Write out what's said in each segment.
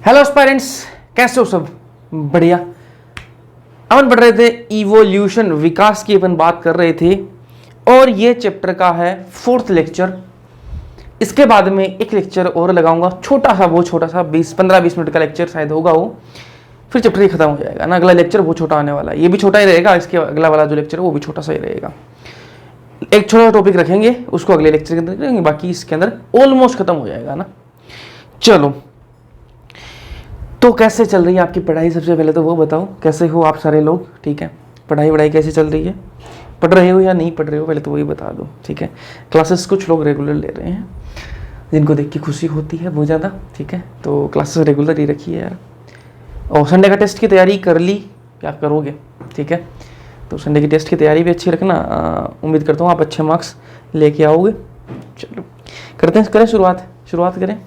Hello aspirants, कैसे हो सब? बढ़िया। अपन पढ़ रहे थे इवोल्यूशन, विकास की अपन बात कर रहे थे और ये चैप्टर का है 4th लेक्चर। इसके बाद में एक लेक्चर और लगाऊंगा, छोटा सा, बहुत छोटा सा, 15-20 मिनट का लेक्चर शायद होगा वो, फिर चैप्टर ही खत्म हो जाएगा ना। अगला लेक्चर बहुत छोटा आने वाला है, ये भी छोटा ही रहेगा, इसके अगला वाला जो लेक्चर है वो भी छोटा सा ही रहेगा। एक छोटा टॉपिक रखेंगे, उसको अगले लेक्चर के अंदर करेंगे, बाकी इसके अंदर ऑलमोस्ट खत्म हो जाएगा ना। चलो, तो कैसे चल रही है आपकी पढ़ाई? सबसे पहले तो वो बताओ, कैसे हो आप सारे लोग? ठीक है, पढ़ाई कैसे चल रही है? पढ़ रहे हो या नहीं पढ़ रहे हो, पहले तो वही बता दो। ठीक है, क्लासेस कुछ लोग रेगुलर ले रहे हैं, जिनको देख के खुशी होती है बहुत ज़्यादा। ठीक है, तो क्लासेस रेगुलर ही रखिए यार। और संडे का टेस्ट की तैयारी कर ली? क्या करोगे? ठीक है, तो संडे की टेस्ट की तैयारी भी अच्छी रखना। उम्मीद करता हूँ आप अच्छे मार्क्स लेके आओगे। चलो करें शुरुआत करें।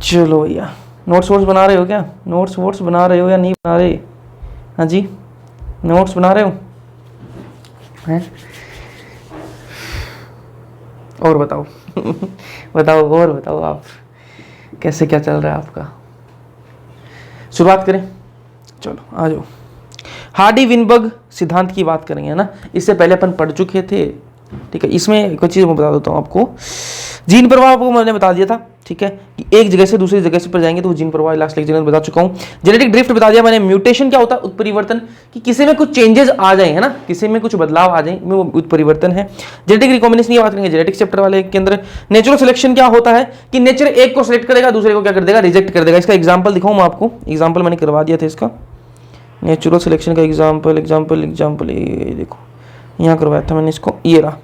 चलो भैया, नोट्स बना रहे हो क्या? नोट्स बना रहे हो या नहीं बना रहे? हाँ जी, नोट्स बना रहे हो हैं? और बताओ बताओ आप, कैसे क्या चल रहा है आपका? शुरुआत करें, चलो आ जाओ। हार्डी-विनबर्ग सिद्धांत की बात करेंगे ना, इससे पहले अपन पढ़ चुके थे। ठीक है, इसमें कुछ चीज़ मैं बता देता हूँ आपको। जीन प्रवाह को मैंने बता दिया था, ठीक है, कि एक जगह से दूसरी जगह से पर जाएंगे, तो वो जीन प्रवाह लास्ट लेक्चर में बता चुका हूँ। जेनेटिक ड्रिफ्ट बता दिया मैंने। म्यूटेशन क्या होता है? उत्परिवर्तन, कि किसी में कुछ चेंजेस आ जाए, है ना, किसी में कुछ बदलाव आ जाए, वो उत्परिवर्तन है। जेनेटिक रिकॉम्बिनेशन की बात करेंगे जेनेटिक्स चैप्टर वाले के अंदर। नेचुरल सिलेक्शन क्या होता है? कि नेचर एक को सिलेक्ट करेगा, दूसरे को क्या कर देगा? रिजेक्ट कर देगा। इसका एग्जाम्पल दिखाऊँ मैं आपको? एग्जाम्पल मैंने करवा दिया था इसका, नेचुरल सिलेक्शन का एग्जाम्पल ये देखो, यहाँ करवाया था मैंने इसको, ये रहा।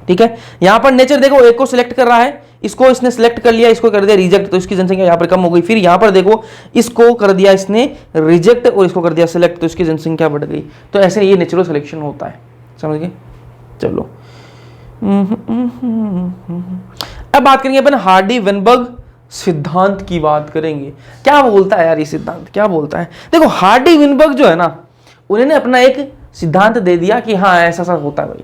ठीक है, यहां पर नेचर देखो एक को सिलेक्ट कर रहा है, इसको इसने सिलेक्ट कर लिया, इसको कर दिया रिजेक्ट, तो इसकी जनसंख्या यहां पर कम हो गई। फिर यहां पर देखो, इसको कर दिया इसने रिजेक्ट और इसको कर दिया सिलेक्ट, तो इसकी जनसंख्या बढ़ गई। तो ऐसे ये नेचुरल सिलेक्शन होता है, समझ गए? चलो अब बात करेंगे अपन हार्डी-विनबर्ग सिद्धांत की बात करेंगे। क्या बोलता है यार ये सिद्धांत, क्या बोलता है? देखो, हार्डी-विनबर्ग जो है ना, उन्होंने अपना एक सिद्धांत दे दिया कि हाँ ऐसा होता है भाई।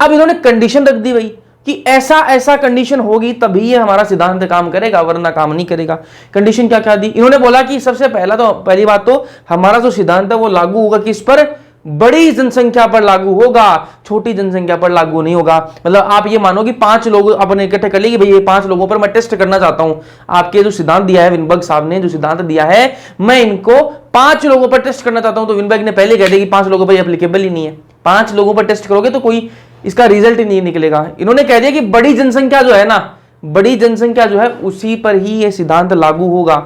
अब इन्होंने कंडीशन रख दी भाई कि ऐसा कंडीशन होगी तभी ये हमारा सिद्धांत काम करेगा, वरना काम नहीं करेगा। कंडीशन क्या दी? इन्होंने बोला कि सबसे पहली बात तो हमारा जो सिद्धांत है वो लागू होगा किस पर? बड़ी जनसंख्या पर लागू होगा, छोटी जनसंख्या पर लागू नहीं होगा। मतलब आप ये मानो कि 5 लोग अपने इकट्ठे कर लिए, भाई ये 5 लोगों पर मैं टेस्ट करना चाहता हूं। आपके जो सिद्धांत दिया है विनबर्ग साहब ने, जो सिद्धांत दिया है, मैं इनको 5 लोगों पर टेस्ट करना चाहता हूं, तो विनबर्ग ने पहले कह दिया कि 5 लोगों पर एप्लीकेबल ही नहीं है। 5 लोगों पर टेस्ट करोगे तो कोई इसका रिजल्ट ही नहीं निकलेगा। इन्होंने कह दिया कि बड़ी जनसंख्या जो है ना, बड़ी जनसंख्या जो है उसी पर ही ये सिद्धांत लागू होगा।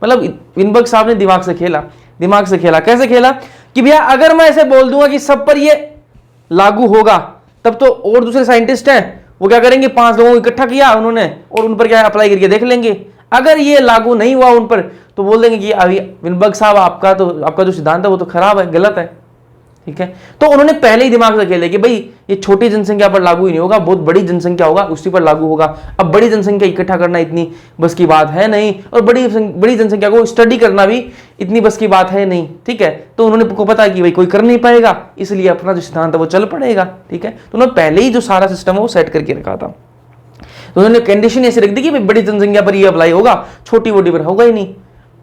मतलब विनबर्ग साहब ने दिमाग से खेला। कैसे खेला? कि भैया अगर मैं ऐसे बोल दूंगा कि सब पर ये लागू होगा, तब तो और दूसरे साइंटिस्ट हैं, वो क्या करेंगे? 5 लोगों को इकट्ठा किया उन्होंने और उन पर क्या अप्लाई करके देख लेंगे। अगर ये लागू नहीं हुआ उन पर, तो बोल देंगे कि अभी विनबर्ग साहब आपका जो सिद्धांत है वो तो खराब है, गलत है। ठीक है, तो उन्होंने पहले ही दिमाग से खेले कि भाई ये छोटी जनसंख्या पर लागू ही नहीं होगा, बहुत बड़ी जनसंख्या होगा उसी पर लागू होगा। अब बड़ी जनसंख्या इकट्ठा करना इतनी बस की बात है नहीं, और बड़ी जनसंख्या को स्टडी करना भी इतनी बस की बात है नहीं। ठीक है, तो उन्होंने को पता है कि भाई कोई कर नहीं पाएगा, इसलिए अपना जो सिद्धांत है वो चल पड़ेगा। ठीक है, तो उन्होंने पहले ही जो सारा सिस्टम है वो सेट करके रखा था। तो उन्होंने कंडीशन ऐसे रख दी कि बड़ी जनसंख्या पर ये अप्लाई होगा, छोटी वोटी पर होगा ही नहीं।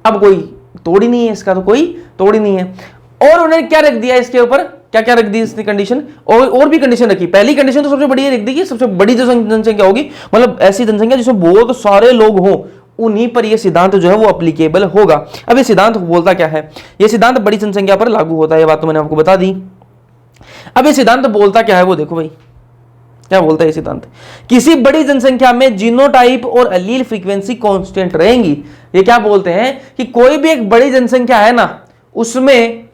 अब कोई तोड़ ही नहीं है इसका, तो कोई तोड़ ही नहीं है। और उन्होंने क्या रख दिया इसके ऊपर? क्या रख दी इसने कंडीशन? और भी कंडीशन रखी। पहली कंडीशन तो सबसे बढ़िया रख दी कि सबसे बड़ी जो जनसंख्या होगी, मतलब ऐसी जनसंख्या जिसमें बहुत सारे लोग हों, उन्हीं पर यह सिद्धांत जो है वो एप्लीकेबल होगा। अब ये सिद्धांत बोलता क्या है? ये सिद्धांत बड़ी जनसंख्या पर लागू होता है, ये बात तो मैंने आपको बता दी। अब ये सिद्धांत बोलता क्या है वो देखो भाई, क्या बोलता है ये सिद्धांत? किसी बड़ी जनसंख्या में जीनोटाइप और एलील फ्रीक्वेंसी कांस्टेंट रहेंगी। ये क्या बोलते हैं कि कोई भी एक बड़ी जनसंख्या है ना, उसमें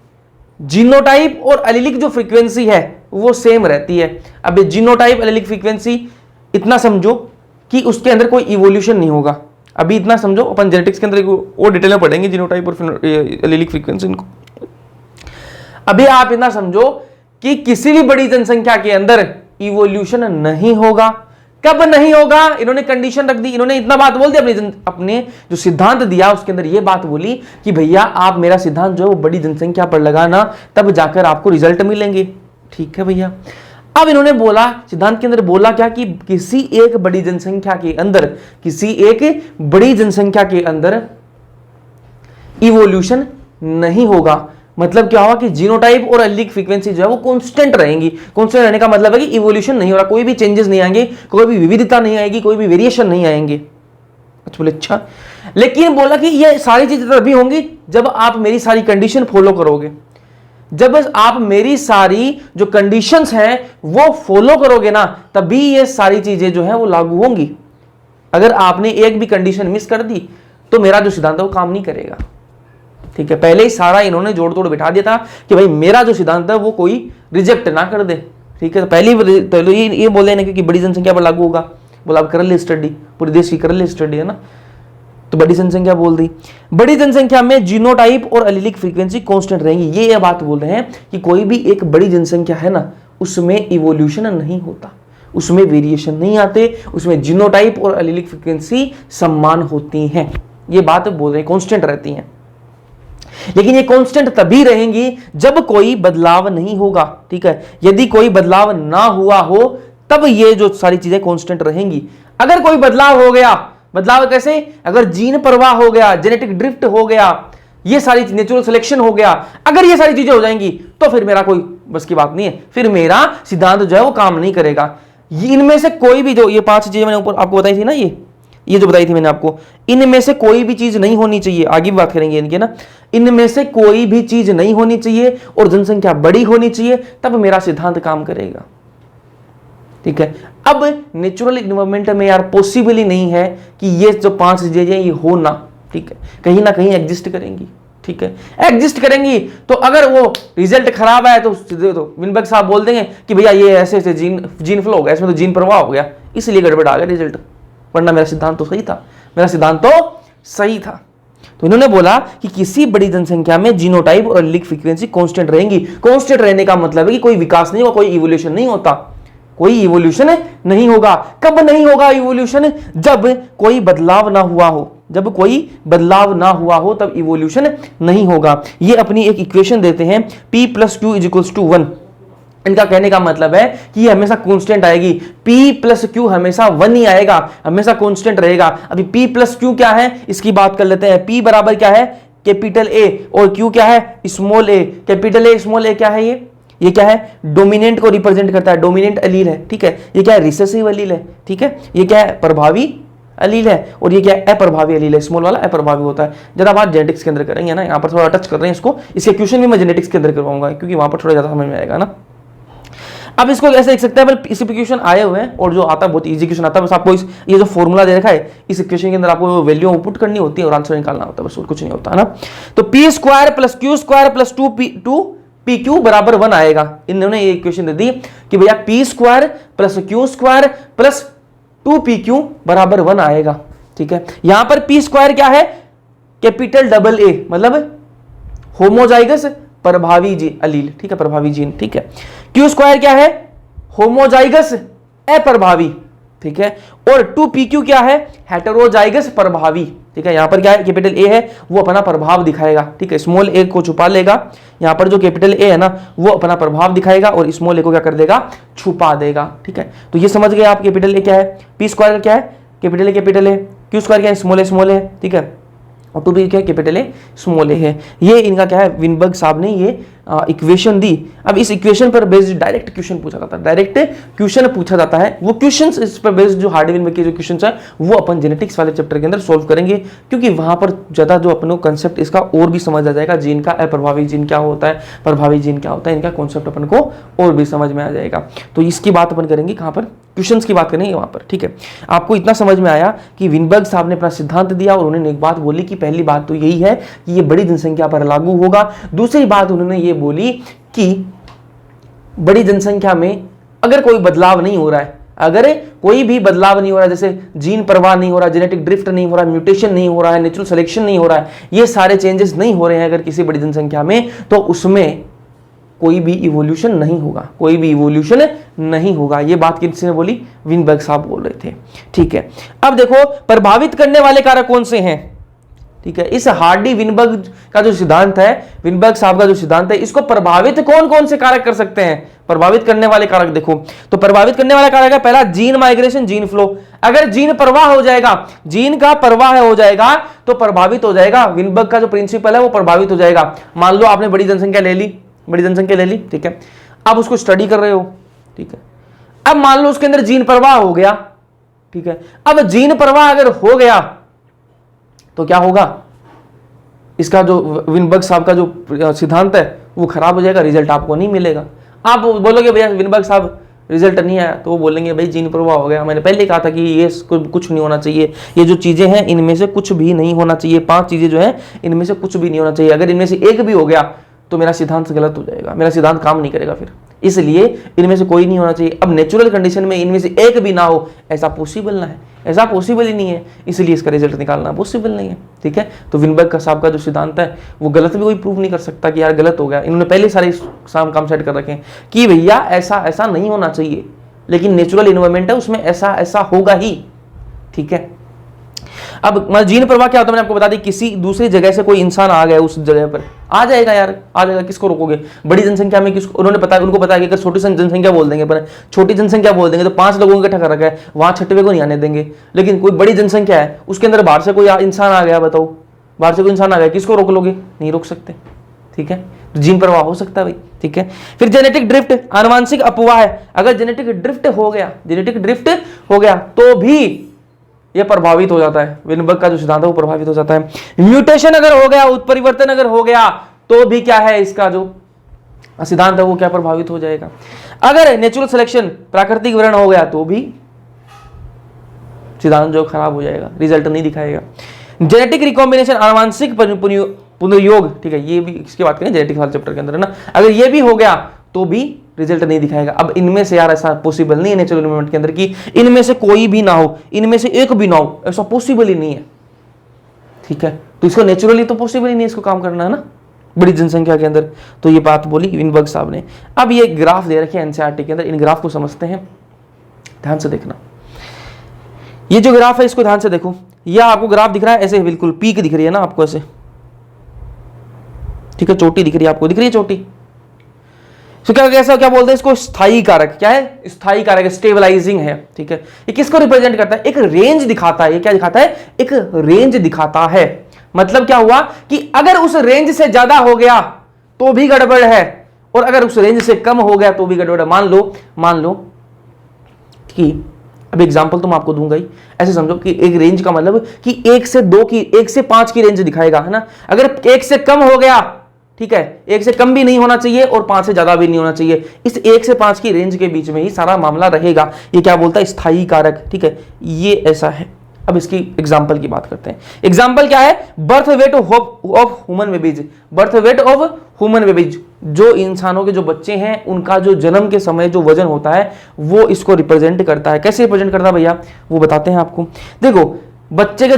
जीनोटाइप और एलीलिक जो फ्रीक्वेंसी है वो सेम रहती है। अब ये जीनोटाइप एलीलिक फ्रीक्वेंसी इतना समझो कि उसके अंदर कोई इवोल्यूशन नहीं होगा। अभी इतना समझो, अपन जेनेटिक्स के अंदर और डिटेल में पढ़ेंगे जीनोटाइप और एलीलिक फ्रीक्वेंसी इनको। अभी आप इतना समझो कि किसी भी बड़ी जनसंख्या के अंदर इवोल्यूशन नहीं होगा। कब नहीं होगा? इन्होंने कंडीशन रख दी। इन्होंने इतना बात बोल दिया, अपने जो सिद्धांत दिया उसके अंदर ये बात बोली कि भैया आप मेरा सिद्धांत जो है वो बड़ी जनसंख्या पर लगाना, तब जाकर आपको रिजल्ट मिलेंगे। ठीक है भैया। अब इन्होंने बोला, सिद्धांत के अंदर बोला क्या कि किसी एक बड़ी जनसंख्या के अंदर, किसी एक बड़ी जनसंख्या के अंदर इवोल्यूशन नहीं होगा। मतलब क्या होगा कि जीनोटाइप और एलीलिक फ्रीक्वेंसी जो है वो कांस्टेंट रहेंगी। कांस्टेंट रहने का मतलब है कि इवोल्यूशन नहीं हो रहा, कोई भी चेंजेस नहीं आएंगे, कोई भी विविधता नहीं आएगी, कोई भी वेरिएशन नहीं आएंगे। अच्छा बोले अच्छा, लेकिन बोला कि ये सारी चीजें तभी होंगी जब आप मेरी सारी कंडीशन फॉलो करोगे। जब आप मेरी सारी जो कंडीशंस हैं वो फॉलो करोगे ना, तभी ये सारी चीजें जो है वो लागू होंगी। अगर आपने एक भी कंडीशन मिस कर दी तो मेरा जो सिद्धांत है वो काम नहीं करेगा। ठीक है, पहले ही सारा इन्होंने जोड़ तोड़ बिठा दिया था कि भाई मेरा जो सिद्धांत है वो कोई रिजेक्ट ना कर दे। ठीक है, तो पहले ये बोले ना कि बड़ी जनसंख्या पर लागू होगा। बोला आप कर ले स्टडी, पूरे देश की कर ले स्टडी, है ना। तो बड़ी जनसंख्या बोल दी, बड़ी जनसंख्या में जीनोटाइप और एलीलिक फ्रीक्वेंसी कांस्टेंट रहेंगी। ये बात बोल रहे हैं कि कोई भी एक बड़ी जनसंख्या है ना, उसमें इवोल्यूशन नहीं होता, उसमें वेरिएशन नहीं आते, उसमें जीनोटाइप और एलीलिक फ्रीक्वेंसी समान होती हैं। ये बात बोल रहे हैं, कांस्टेंट रहती हैं। लेकिन ये कांस्टेंट तभी रहेंगी जब कोई बदलाव नहीं होगा। ठीक है, यदि कोई बदलाव ना हुआ हो तब ये जो सारी चीजें कांस्टेंट रहेंगी। अगर कोई बदलाव हो गया, बदलाव कैसे? अगर जीन प्रवाह हो गया, जेनेटिक ड्रिफ्ट हो गया, ये सारी नेचुरल सिलेक्शन हो गया, अगर ये सारी चीजें हो जाएंगी तो फिर मेरा कोई बस की बात नहीं है, फिर मेरा सिद्धांत जो है वो काम नहीं करेगा। इनमें से कोई भी जो ये 5 चीजें मैंने ऊपर आपको बताई थी ना, ये जो बताई थी मैंने आपको, इनमें से कोई भी चीज नहीं होनी चाहिए। आगे भी बात करेंगे इनके ना, इनमें से कोई भी चीज नहीं होनी चाहिए और जनसंख्या बड़ी होनी चाहिए, तब मेरा सिद्धांत काम करेगा। ठीक है, अब नेचुरल इन्वायरमेंट में यार पॉसिबल ही नहीं है कि ये जो 5 चीजें ये हो ना। ठीक है, कहीं ना कहीं एग्जिस्ट करेंगी। ठीक है, एग्जिस्ट करेंगी। तो अगर वो रिजल्ट खराब है तो विनबर्ग साहब बोल देंगे कि भैया ये ऐसे ऐसे जीन फ्लो हो गया, इसमें तो जीन प्रवाह हो गया, इसलिए गड़बड़ आ गया रिजल्ट, वरना मेरा सिद्धांत तो सही था, मेरा सिद्धांत तो सही था। तो इन्होंने बोला कि किसी बड़ी जनसंख्या में जीनोटाइप और एलीलिक फ्रीक्वेंसी कांस्टेंट रहेंगी। कांस्टेंट रहने का मतलब है कि कोई विकास नहीं होगा, कोई इवोल्यूशन नहीं होता, कोई इवोल्यूशन नहीं होगा। कब नहीं होगा इवोल्यूशन? जब कोई बदलाव ना हुआ हो, जब कोई बदलाव ना हुआ हो तब इवोल्यूशन नहीं होगा। ये अपनी एक इक्वेशन देते हैं, P + Q = 1। इनका कहने का मतलब है कि ये हमेशा कांस्टेंट आएगी। P + Q हमेशा 1 ही आएगा, हमेशा कांस्टेंट रहेगा। अभी P + Q क्या है इसकी बात कर लेते हैं। P बराबर क्या है? कैपिटल A, और Q क्या है? Small a। Capital A small a क्या है? ये क्या है? डोमिनेंट को रिप्रेजेंट करता है, डोमिनेंट अलील है। ठीक है, ये क्या है? रिसेसिव अलील है। ठीक है, ये क्या है? प्रभावी अलील है। और ये क्या है? अप्रभावी अलील है। स्मॉल वाला अप्रभावी होता है। जरा बात जेनेटिक्स के अंदर करेंगे ना, यहाँ पर थोड़ा टच कर रहे हैं इसको, इसके क्वेश्चन भी मैं जेनेटिक्स के अंदर करवाऊंगा क्योंकि वहां पर थोड़ा ज्यादा समझ में आएगा ना। अब इसको ऐसे लिख सकते हैं, इस क्वेश्चन आए हुए हैं और जो आता है बहुत इजी क्वेश्चन आता है, बस आपको ये जो फॉर्मूला दे रखा है इस क्वेश्चन के अंदर आपको वैल्यू पुट करनी होती है और आंसर निकालना होता है, बस और कुछ नहीं होता है ना। तो P² + Q² + 2PQ = 1 आएगा। इन्होंने ये इक्वेशन दे दी कि भैया P² + Q² + 2PQ = 1 आएगा। ठीक है, यहां पर P² क्या है? कैपिटल AA, मतलब होमोजाइगस प्रभावी जीन अलील। ठीक है, प्रभावी जीन। ठीक है, Q² क्या है? होमोजाइगस अप्रभावी। ठीक है, और 2PQ क्या है? हेटेरोजाइगस प्रभावी। ठीक है, यहां पर क्या है? कैपिटल A है वो अपना प्रभाव दिखाएगा। ठीक है, स्मॉल a को छुपा लेगा, यहां पर जो कैपिटल A है ना वो अपना प्रभाव दिखाएगा और स्मॉल a को क्या कर देगा? छुपा देगा। ठीक है, तो ये समझ गए आप कैपिटल A क्या है, P² क्या है? कैपिटल A, Q² क्या है? Small a। ठीक है, और 2P क्या है? कैपिटल A स्मॉल a है। ये इनका क्या है? विनबर्ग साहब ने ये इक्वेशन दी। अब इस इक्वेशन पर बेस्ड डायरेक्ट क्वेश्चन पूछा जाता है, डायरेक्ट क्वेश्चन पूछा जाता है। वो क्वेश्चंस इस पर बेस्ड जो हार्डी विनबर्ग के जो क्वेश्चंस है वो अपन जेनेटिक्स वाले चैप्टर के अंदर सॉल्व करेंगे, क्योंकि वहां पर ज्यादा जो अपन को कंसेप्ट इसका और भी समझ आ जाएगा। जीन का अप्रभावी जीन क्या होता है, प्रभावी जीन क्या होता है, इनका कॉन्सेप्ट अपन को और भी समझ में आ जाएगा। तो इसकी बात अपन करेंगे कहां पर? क्वेश्चंस की बात करेंगे वहां पर। ठीक है, आपको इतना समझ में आया कि विनबर्ग साहब ने अपना सिद्धांत दिया और उन्होंने एक बात बोली कि पहली बात तो यही है कि ये बड़ी जनसंख्या पर लागू होगा। दूसरी बात उन्होंने ये बोली कि बड़ी जनसंख्या में अगर कोई बदलाव नहीं हो रहा है, अगर कोई भी बदलाव नहीं हो रहा है, जैसे जीन प्रवाह नहीं हो रहा है, जेनेटिक ड्रिफ्ट नहीं हो रहा है, म्यूटेशन नहीं हो रहा है, नेचुरल सिलेक्शन नहीं हो रहा है, ये सारे चेंजेस नहीं हो रहे हैं अगर किसी बड़ी जनसंख्या में, तो उसमें कोई भी इवोल्यूशन नहीं होगा, कोई भी इवोल्यूशन नहीं होगा। ये बात किसने बोली? विनबर्ग साहब बोल रहे थे। ठीक है, अब देखो प्रभावित करने वाले कारक कौन से हैं? ठीक है। इस हार्डी विनबर्ग का जो सिद्धांत है, विनबर्ग साहब का जो सिद्धांत है, इसको प्रभावित कौन कौन से कारक कर सकते हैं? प्रभावित करने वाले कारक देखो, तो प्रभावित करने वाला कारक है पहला जीन माइग्रेशन, जीन फ्लो। अगर जीन प्रवाह हो जाएगा, जीन का प्रवाह हो जाएगा तो प्रभावित हो जाएगा, विनबर्ग का जो प्रिंसिपल है वो प्रभावित हो जाएगा। मान लो आपने बड़ी जनसंख्या ले ली, बड़ी जनसंख्या ले ली, ठीक है, अब उसको स्टडी कर रहे हो, ठीक है, अब मान लो उसके अंदर जीन प्रवाह हो गया, ठीक है, अब जीन प्रवाह अगर हो गया तो क्या होगा? इसका जो विनबर्ग साहब का जो सिद्धांत है वो खराब हो जाएगा, रिजल्ट आपको नहीं मिलेगा। आप बोलोगे भैया विनबर्ग साहब रिजल्ट नहीं आया, तो वो बोलेंगे भाई जीन प्रवाह हो गया, मैंने पहले ही कहा था कि ये कुछ नहीं होना चाहिए, ये जो चीजें हैं इनमें से कुछ भी नहीं होना चाहिए, 5 चीजें जो है इनमें से कुछ भी नहीं होना चाहिए, अगर इनमें से एक भी हो गया तो मेरा सिद्धांत गलत हो जाएगा, मेरा सिद्धांत काम नहीं करेगा फिर, इसलिए इनमें से कोई नहीं होना चाहिए। अब नेचुरल कंडीशन में इनमें से एक भी ना हो, ऐसा पॉसिबल ना है, ऐसा पॉसिबल ही नहीं है, इसलिए इसका रिजल्ट निकालना पॉसिबल नहीं है, ठीक है। तो विनबर्ग का साहब का जो सिद्धांत है वो गलत भी कोई प्रूव नहीं कर सकता कि यार गलत हो गया, इन्होंने पहले सारे काम सेट कर रखे हैं कि भैया ऐसा ऐसा नहीं होना चाहिए, लेकिन नेचुरल इन्वायरमेंट है उसमें ऐसा ऐसा होगा ही, ठीक है। अब जीन प्रवाह क्या होता है मैंने आपको बता दी, किसी दूसरी जगह से कोई इंसान आ गया उस जगह पर, आ जाएगा यार, आ जाएगा, किसको रोकोगे? बड़ी जनसंख्या में किसको, उन्होंने पता, उनको पता है कि अगर छोटी जनसंख्या बोल देंगे, पर छोटी जनसंख्या बोल देंगे तो 5 लोगों को इकट्ठा कर रखा है, वहां 6वें को नहीं आने देंगे। लेकिन कोई बड़ी जनसंख्या है उसके अंदर बाहर से कोई इंसान आ गया, बताओ बाहर से कोई इंसान आ गया, किसको रोक लोगे? नहीं रोक सकते, ठीक है। तो जीन प्रवाह हो सकता है भाई, ठीक है। फिर जेनेटिक ड्रिफ्ट, आनुवांशिक अपवाह है, अगर जेनेटिक ड्रिफ्ट हो गया, जेनेटिक ड्रिफ्ट हो गया तो भी यह प्रभावित हो जाता है, विनबर्ग का जो सिद्धांत है वो प्रभावित हो जाता है। म्यूटेशन अगर हो गया, उत्परिवर्तन अगर हो गया तो भी क्या है, इसका जो सिद्धांत है वो क्या प्रभावित हो जाएगा। अगर नेचुरल सिलेक्शन, प्राकृतिक वर्ण हो गया तो भी सिद्धांत जो खराब हो जाएगा, रिजल्ट नहीं दिखाएगा। जेनेटिक रिकॉम्बिनेशन, आनुवांशिक पुनर्योग, ठीक है, ये भी इसकी बात करें जेनेटिक वाले चैप्टर के अंदर है ना, अगर ये भी हो गया तो भी रिजल्ट नहीं दिखाएगा। अब इनमें से यार ऐसा पॉसिबल नहीं है नेचुरल इन्वायरमेंट के अंदर कि इनमें से कोई भी ना हो, इनमें से एक भी ना हो, ऐसा पॉसिबल ही नहीं है, ठीक है। तो इसको नेचुरली तो पॉसिबल ही नहीं इसको काम करना है ना बड़ी जनसंख्या के अंदर, तो ये बात बोली विनबर्ग साहब ने। अब ये ग्राफ दे रखे हैं एनसीईआरटी के अंदर, इन ग्राफ को समझते हैं, ध्यान से देखना। ये जो ग्राफ है इसको ध्यान से देखो, यह आपको ग्राफ दिख रहा है ऐसे, बिल्कुल पीक दिख रही है ना आपको ऐसे, ठीक है, चोटी दिख रही है आपको, दिख रही है चोटी। तो क्या बोलते हैं इसको? स्थायी कारक। क्या है? स्थायी कारक, स्टेबलाइजिंग है, ठीक है। ये किसको रिप्रेजेंट करता है? एक रेंज दिखाता है। ये क्या दिखाता है? एक रेंज दिखाता है। मतलब क्या हुआ कि अगर उस रेंज से ज्यादा हो गया तो भी गड़बड़ है, और अगर उस रेंज से कम हो गया तो भी गड़बड़ है। मान लो कि अब एग्जांपल तो मैं आपको दूंगा ही, ऐसे समझो कि एक रेंज का मतलब कि 1 से 2 की, 1 से 5 की रेंज दिखाएगा, है ना। अगर 1 से कम हो गया, ठीक है, 1 से कम भी नहीं होना चाहिए और 5 से ज्यादा भी नहीं होना चाहिए, इस 1 से 5 की रेंज के बीच में ही सारा मामला रहेगा। ये क्या बोलता है? स्थायी कारक, ठीक है, ये ऐसा है। अब इसकी एग्जांपल की बात करते हैं। एग्जांपल क्या है? Birth weight of human babies. Birth weight of human babies, जो इंसानों के जो बच्चे हैं उनका जो जन्म के समय जो वजन होता है वो इसको रिप्रेजेंट करता है। कैसे रिप्रेजेंट करता है भैया, वो बताते हैं आपको। देखो, बच्चे का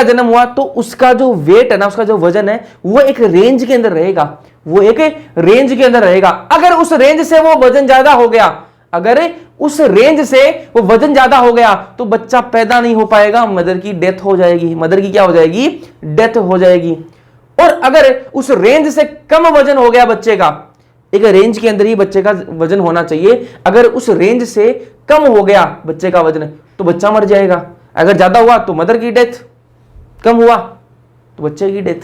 जन्म हुआ तो उसका जो वेट है ना, उसका जो वजन है वो एक रेंज के अंदर रहेगा, वो एक रेंज के अंदर रहेगा। अगर उस रेंज से वो वजन ज्यादा हो गया, अगर उस रेंज से वो वजन ज्यादा हो गया तो बच्चा पैदा नहीं हो पाएगा, मदर की डेथ हो जाएगी। मदर की क्या हो जाएगी? डेथ हो जाएगी। और अगर उस रेंज से कम वजन हो गया बच्चे का, एक रेंज के अंदर ही बच्चे का वजन होना चाहिए, अगर उस रेंज से कम हो गया बच्चे का वजन तो बच्चा मर जाएगा। अगर ज्यादा हुआ तो मदर की डेथ, कम हुआ तो बच्चे की डेथ,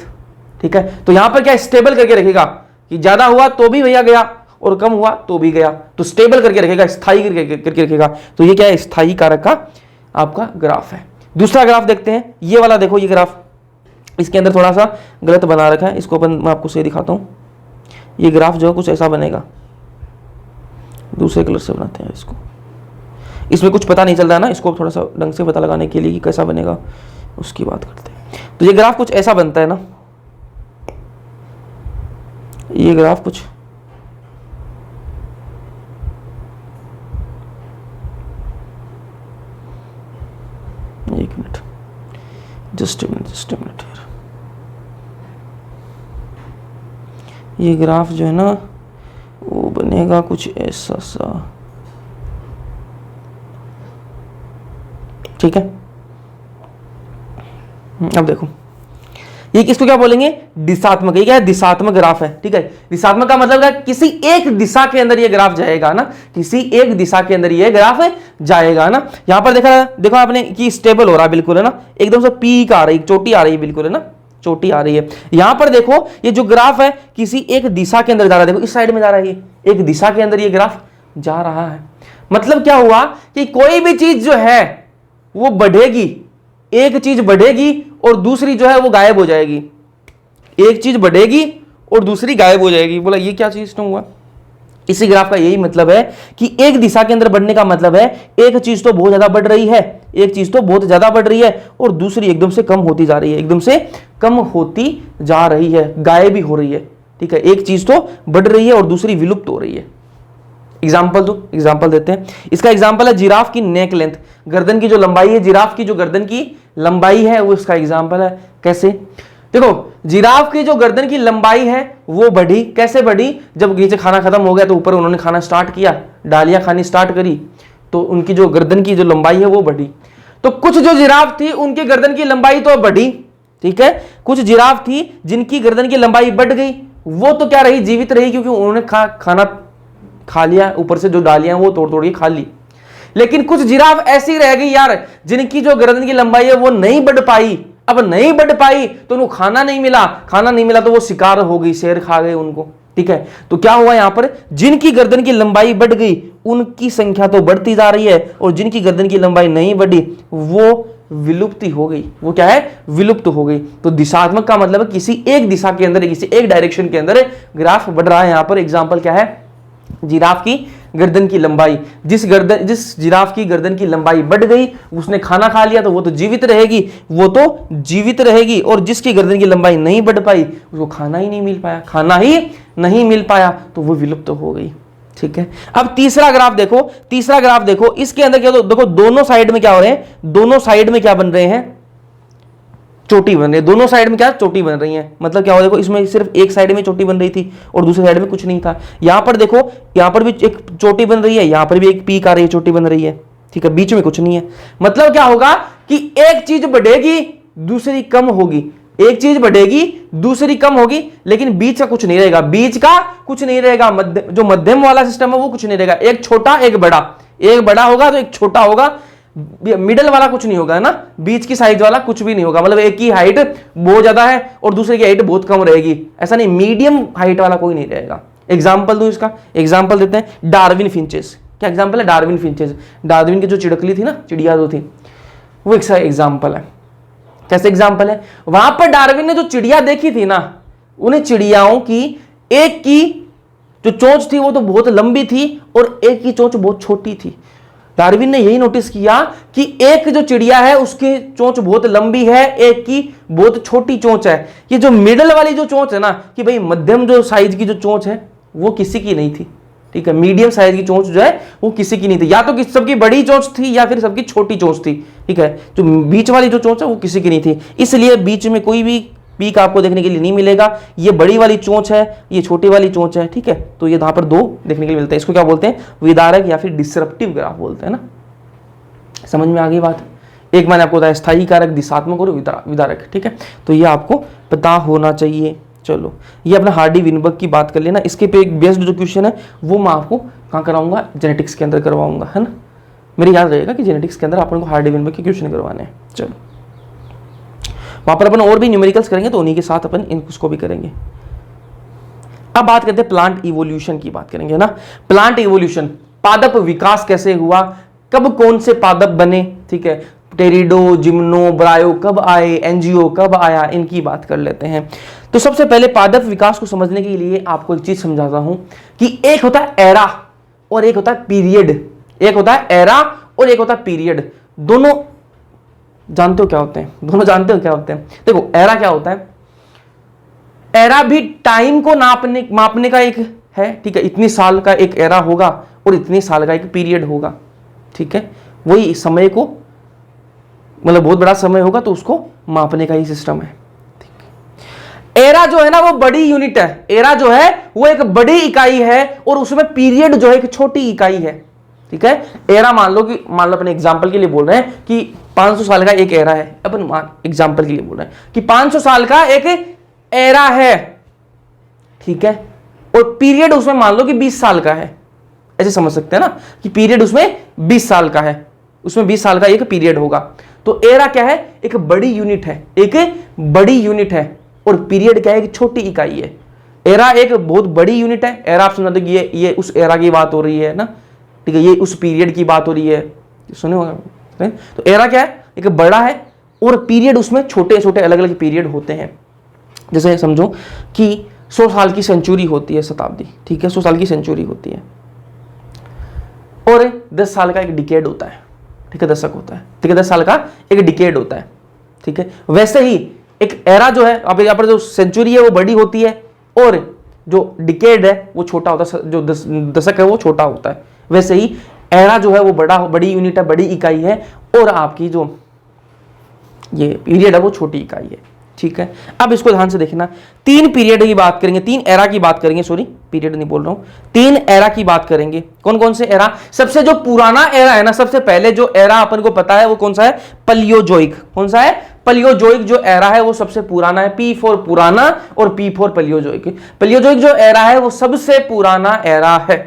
ठीक है। तो यहां पर क्या स्टेबल करके रखेगा कि ज्यादा हुआ तो भी भैया गया और कम हुआ तो भी गया, तो स्टेबल करके रखेगा, स्थायी करके रखेगा। तो ये क्या है? स्थायी कारक का आपका ग्राफ है। दूसरा ग्राफ देखते हैं, ये वाला देखो, ये ग्राफ इसके अंदर थोड़ा सा गलत बना रखा है, इसको मैं आपको सही दिखाता हूं। ये ग्राफ जो है कुछ ऐसा बनेगा, दूसरे कलर से बनाते हैं इसको, इसमें कुछ पता नहीं चल रहा है ना, इसको थोड़ा सा ढंग से पता लगाने के लिए कि कैसा बनेगा उसकी बात करते हैं। तो ये ग्राफ कुछ ऐसा बनता है ना, ये ग्राफ कुछ जस्ट ए मिनट यार, ये ग्राफ जो है ना वो बनेगा कुछ ऐसा सा, ठीक है। अब देखो, ये किसको क्या बोलेंगे, दिशात्मक। ये क्या है, दिशात्मक ग्राफ है, ठीक है। दिशात्मक का मतलब है किसी एक दिशा के अंदर ये ग्राफ जाएगा ना, किसी एक दिशा के अंदर ये ग्राफ जाएगा ना। यहां पर देखो आपने कि स्टेबल हो रहा है बिल्कुल, है ना, एकदम से पीक आ रही, चोटी आ रही है बिल्कुल, है ना, चोटी आ रही है। यहां पर देखो ये जो ग्राफ है किसी एक दिशा के अंदर जा रहा है, देखो इस साइड में जा रहा है, ये एक दिशा के अंदर ये ग्राफ जा रहा है। मतलब क्या हुआ कि कोई भी चीज जो है वो बढ़ेगी, एक चीज बढ़ेगी और दूसरी जो है वो गायब हो जाएगी, एक चीज बढ़ेगी और दूसरी गायब हो जाएगी। बोला ये क्या चीज हुआ। इसी ग्राफ का यही मतलब है कि एक दिशा के अंदर बढ़ने का मतलब है एक चीज तो बहुत ज्यादा बढ़ रही है, एक चीज तो बहुत ज्यादा बढ़ रही है और दूसरी एकदम से कम होती जा रही है, एकदम से कम होती जा रही है, गायब भी हो रही है, ठीक है। एक चीज तो बढ़ रही है और दूसरी विलुप्त हो रही है। एग्जाम्पल दो, एग्जाम्पल देते हैं। इसका एग्जाम्पल है जिराफ की नेक लेंथ, गर्दन की जो लंबाई है, जिराफ की जो गर्दन की लंबाई है वो इसका एग्जाम्पल है। कैसे, देखो जिराफ की जो गर्दन की लंबाई है वो बढ़ी, कैसे बढ़ी, जब नीचे खाना खत्म हो गया तो ऊपर उन्होंने खाना स्टार्ट किया, डालियां खानी स्टार्ट करी, तो उनकी जो गर्दन की जो लंबाई है वो बढ़ी। तो कुछ जो जिराफ थी उनकी गर्दन की लंबाई तो बढ़ी, ठीक है, कुछ जिराफ थी जिनकी गर्दन की लंबाई बढ़ गई, वो तो क्या रही, जीवित रही, क्योंकि उन्होंने खाना खा लिया, ऊपर से जो डालियां वो तोड़ तोड़ के खा ली। लेकिन कुछ जिराफ ऐसी रह गई यार जिनकी जो गर्दन की लंबाई है वो नहीं बढ़ पाई। अब नहीं बढ़ पाई तो उनको खाना नहीं मिला, खाना नहीं मिला तो वो शिकार हो गई, शेर खा गए उनको, ठीक है। तो क्या हुआ यहां पर, जिनकी गर्दन की लंबाई बढ़ गई उनकी संख्या तो बढ़ती जा रही है और जिनकी गर्दन की लंबाई नहीं बढ़ी वो विलुप्ति हो गई, वो क्या है, विलुप्त हो गई। तो दिशात्मक का मतलब है किसी एक दिशा के अंदर, किसी एक डायरेक्शन के अंदर ग्राफ बढ़ रहा है। यहां पर एग्जाम्पल क्या है, जिराफ की गर्दन की लंबाई, जिस जिराफ की गर्दन की लंबाई बढ़ गई उसने खाना खा लिया तो वो तो जीवित रहेगी, वो तो जीवित रहेगी, और जिसकी गर्दन की लंबाई नहीं बढ़ पाई उसको खाना ही नहीं मिल पाया, खाना ही नहीं मिल पाया तो वो विलुप्त हो गई, ठीक है। अब तीसरा ग्राफ देखो, तीसरा ग्राफ देखो, इसके अंदर क्या, देखो दोनों साइड में क्या हो रहे हैं, दोनों साइड में क्या बन रहे हैं, चोटी बन रही है, दोनों साइड में क्या चोटी बन रही है। मतलब क्या हो, देखो इसमें सिर्फ एक साइड में चोटी बन रही थी और दूसरी साइड में कुछ नहीं था। यहां पर देखो, यहां पर भी एक चोटी बन रही है, यहां पर भी एक पीक आ रही है, चोटी बन रही है, ठीक है, बीच में कुछ नहीं है। मतलब क्या होगा कि एक चीज बढ़ेगी दूसरी कम होगी, एक चीज बढ़ेगी दूसरी कम होगी, लेकिन बीच का कुछ नहीं रहेगा, बीच का कुछ नहीं रहेगा, जो मध्यम वाला सिस्टम है वो कुछ नहीं रहेगा, एक छोटा एक बड़ा, एक बड़ा होगा तो एक छोटा होगा, मिडल वाला कुछ नहीं होगा ना, बीच की साइज वाला कुछ भी नहीं होगा। मतलब एक की हाइट बहुत ज्यादा है और दूसरे की हाइट बहुत कम रहेगी, ऐसा नहीं, मीडियम हाइट वाला कोई नहीं रहेगा। एग्जाम्पल दूं इसका, एग्जाम्पल देते हैं डार्विन फिंचेस। क्या एग्जाम्पल है, डार्विन फिंचेस, डार्विन की जो चिड़कली थी ना, चिड़िया जो थी, वो एक एग्जाम्पल है। कैसे एग्जाम्पल है, वहां पर डार्विन ने जो चिड़िया देखी थी ना, उन्हें चिड़ियाओं की एक की जो चोंच थी वो तो बहुत लंबी थी और एक की चोंच बहुत छोटी थी। डार्विन ने यही नोटिस किया कि एक जो चिड़िया है उसकी चोंच बहुत लंबी है, एक की बहुत छोटी चोंच है। ये जो मिडल वाली जो चोंच है ना, कि भाई मध्यम जो साइज की जो चोंच है वो किसी की नहीं थी, ठीक है, मीडियम साइज की चोंच जो है वो किसी की नहीं थी, या तो सबकी बड़ी चोंच थी या फिर सबकी छोटी चोंच थी, ठीक है। जो बीच वाली जो चोंच है वो किसी की नहीं थी, इसलिए बीच में कोई भी पीक आपको देखने के लिए नहीं मिलेगा। ये बड़ी वाली चोंच है, ये छोटी वाली चोंच है, ठीक है। तो ये यहां पर दो देखने के लिए मिलते हैं, इसको क्या बोलते हैं, विदारक या फिर डिसरप्टिव ग्राफ बोलते हैं ना। समझ में आ गई बात। एक मैंने आपको बताया स्थायी कारक, दिशात्मक और विदारक, ठीक है। तो ये आपको पता होना चाहिए। चलो ये अपना हार्डी विनबर्ग की बात कर लेना। इसके पे एक बेस्ड जो क्वेश्चन है वो मैं आपको कहाँ कराऊंगा, जेनेटिक्स के अंदर करवाऊंगा, है ना। मेरे याद रहेगा कि जेनेटिक्स के अंदर आपको हार्डी विनबर्ग के क्वेश्चन करवाने हैं। चलो वहां पर अपन और भी न्यूमेरिकल्स करेंगे तो उन्हीं के साथ अपन इसको भी करेंगे। अब बात करते हैं प्लांट इवोल्यूशन की बात करेंगे, है ना। प्लांट इवोल्यूशन, पादप विकास कैसे हुआ, कब कौन से पादप बने, ठीक है, टेरिडो, जिम्नो, ब्रायो कब आए, एनजीओ कब आया, इनकी बात कर लेते हैं। तो सबसे पहले पादप विकास को समझने के लिए आपको एक चीज समझाता हूं कि एक होता है एरा और एक होता है पीरियड। एक होता है एरा और एक होता है पीरियड। दोनों जानते हो क्या होते हैं, दोनों जानते हो क्या होते हैं। देखो एरा क्या होता है, एरा भी टाइम को मापने का एक है, ठीक है। इतनी साल का एक एरा होगा और इतनी साल का एक पीरियड होगा, ठीक है। वही समय को, मतलब बहुत बड़ा समय होगा तो उसको मापने का ही सिस्टम है, ठीक है। एरा जो है ना वो बड़ी यूनिट है, एरा जो है वो एक बड़ी इकाई है और उसमें पीरियड जो है एक छोटी इकाई है। ठीक है। एरा मान लो अपने एग्जांपल के लिए बोल रहे हैं कि 500 साल का एक एरा है, अपन एग्जांपल के लिए बोल रहे हैं कि 500 साल का एक एरा है, ठीक है, और पीरियड उसमें मान लो कि 20 साल का है, ऐसे समझ सकते हैं ना कि पीरियड उसमें 20 साल का है, उसमें 20 साल का एक पीरियड होगा। तो एरा क्या है, एक बड़ी यूनिट है, एक बड़ी यूनिट है, और पीरियड क्या है, एक छोटी इकाई है। एरा एक बहुत बड़ी यूनिट है। एरा आप समझते कि ये उस एरा की बात हो रही है ना, ठीक है, ये उस पीरियड की बात हो रही है, सुने होगा। तो एरा क्या है, एक बड़ा है, और पीरियड उसमें छोटे छोटे अलग अलग पीरियड होते हैं। जैसे समझो कि 100 साल की सेंचुरी होती है, शताब्दी, ठीक है, 100 साल की सेंचुरी होती है, और 10 साल का एक डिकेड होता है, ठीक है, दशक होता है, ठीक है, 10 साल का एक डिकेड होता है, ठीक है। वैसे ही एक एरा जो है, अब यहाँ पर जो सेंचुरी है वो बड़ी होती है, और जो डिकेड है वो छोटा होता है, जो दशक है वो छोटा होता है। वैसे ही एरा जो है वो बड़ी यूनिट है, बड़ी इकाई है, और आपकी जो ये पीरियड है वो छोटी इकाई है, ठीक है। अब इसको ध्यान से देखना, 3 पीरियड की बात करेंगे, 3 एरा की बात करेंगे, सॉरी पीरियड नहीं बोल रहा हूं, 3 एरा की बात करेंगे। कौन कौन से एरा? सबसे जो पुराना एरा है ना, सबसे पहले जो एरा अपन को पता है वो कौन सा है? पलियोजोइक। कौन सा है? पलियोजोइक जो एरा है वो सबसे पुराना है, P फॉर पुराना और P फॉर पलियोजोइक। पलियोजोइक जो एरा है वो सबसे पुराना एरा है,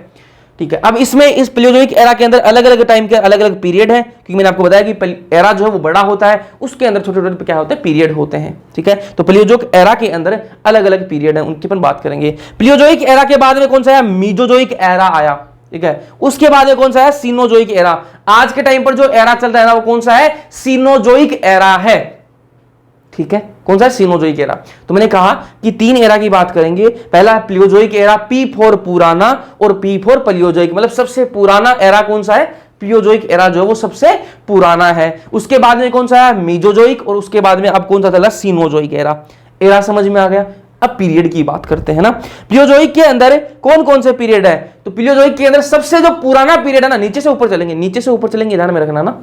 ठीक है। अब इसमें इस पलियोजोइक एरा के अंदर अलग अलग टाइम के अलग अलग पीरियड है, क्योंकि मैंने आपको बताया कि एरा जो है वो बड़ा होता है, उसके अंदर छोटे छोटे क्या होते हैं? पीरियड होते हैं, ठीक है। तो पलियोजोइक एरा के अंदर अलग अलग पीरियड है, उनकी अपन बात करेंगे। पलियोजोइक एरा के बाद में कौन सा है? मीजोजोइक एरा आया, ठीक है। उसके बाद में कौन सा है? Cenozoic era. आज के टाइम पर जो एरा चल रहा है ना वो कौन सा है? सीनोजोइक एरा है, ठीक है। कौन सा है? Cenozoic era. तो मैंने कहा कि 3 एरा की बात करेंगे। पहला प्लियोजोइक एरा, P फॉर पुराना और P फॉर पलियोजोइक, मतलब सबसे पुराना एरा कौन सा है? प्लियोजोइक एरा जो है वो सबसे पुराना है। उसके बाद में कौन सा है? मीजोजोइक, और उसके बाद में अब कौन सा चला? Cenozoic era. एरा समझ में आ गया। अब पीरियड की बात करते हैं ना। प्लियोजोइक के अंदर कौन कौन से पीरियड है? तो प्लियोजोइक के अंदर सबसे जो पुराना पीरियड है ना, नीचे से ऊपर चलेंगे, नीचे से ऊपर चलेंगे, ध्यान में रखना ना।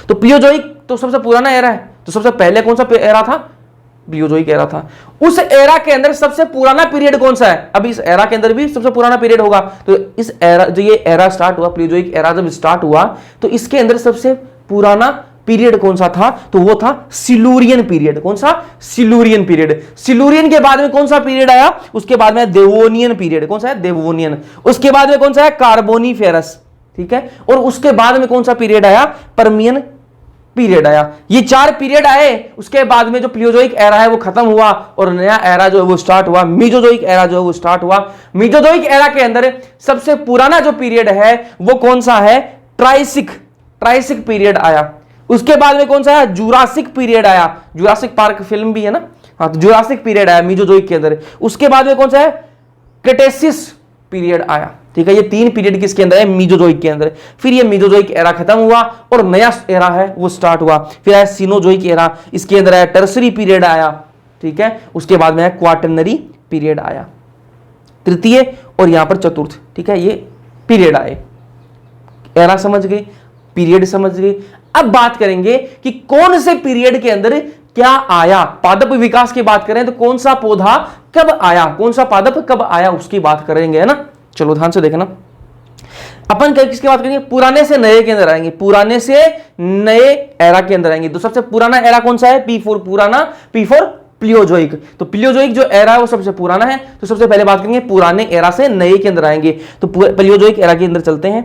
तो प्लियोजोइक तो सबसे पुराना एरा है, तो सबसे पहले कौन सा एरा था? प्लियोजोइक एरा था। उस एरा के अंदर सबसे पुराना पीरियड कौन सा है? अब इस एरा के अंदर भी सबसे पुराना पीरियड होगा। तो इस एरा, जो ये एरा स्टार्ट हुआ, प्लियोजोइक एरा जब स्टार्ट हुआ, तो इसके अंदर सबसे पुराना पीरियड कौन सा था? तो वो था सिलूरियन पीरियड। कौन सा? Silurian period. सिलूरियन के बाद में कौन सा पीरियड आया? उसके बाद में देवोनियन पीरियड। कौन सा है? देवोनियन। उसके बाद में कौन सा है? कार्बोनीफेरस, ठीक है। और उसके बाद में कौन सा पीरियड आया? परमियन पीरियड आया। ये 4 पीरियड आए, उसके बाद में जो प्लियोजोइक एरा है वो खत्म हुआ और नया एरा जो है वो स्टार्ट हुआ, मीजोजोइक एरा जो है वो स्टार्ट हुआ। मीजोजोइक एरा के अंदर सबसे पुराना जो पीरियड है वो कौन सा है? ट्राइसिक पीरियड आया। उसके बाद में कौन सा है? जुरासिक पीरियड आया। जुरासिक पार्क फिल्म भी है ना, हाँ, तो जुरासिक पीरियड आया मीजोजोइक के अंदर। उसके बाद में कौन सा है? क्रेटेसिस पीरियड आया, ठीक है। ये 3 पीरियड किसके अंदर है? मीजोजोइक के अंदर। फिर ये मीजोजोइक एरा खत्म हुआ और नया एरा है वो स्टार्ट हुआ। फिर आया सीनोजोइक एरा, इसके अंदर आया टर्सरी पीरियड आया, ठीक है। उसके बाद में आया क्वाटरनरी पीरियड आया, तृतीय और यहां पर चतुर्थ, ठीक है। ये पीरियड आए। एरा समझ गए, पीरियड समझ गए। अब बात करेंगे कि कौन से पीरियड के अंदर क्या आया। पादप विकास की बात करें तो कौन सा पौधा कब आया, कौन सा पादप कब आया, उसकी बात करेंगे, है ना। चलो ध्यान से देखना। अपन किसकी बात करेंगे? पुराने से नए के अंदर आएंगे, पुराने से नए एरा के अंदर आएंगे। तो सबसे पुराना एरा कौन सा है? P फॉर पुराना, P फॉर प्लियोजोइक। तो प्लियोजोइक जो एरा है वो सबसे पुराना है। तो सबसे पहले बात करेंगे पुराने एरा से नए के अंदर आएंगे। तो प्लियोजोइक एरा के अंदर चलते हैं,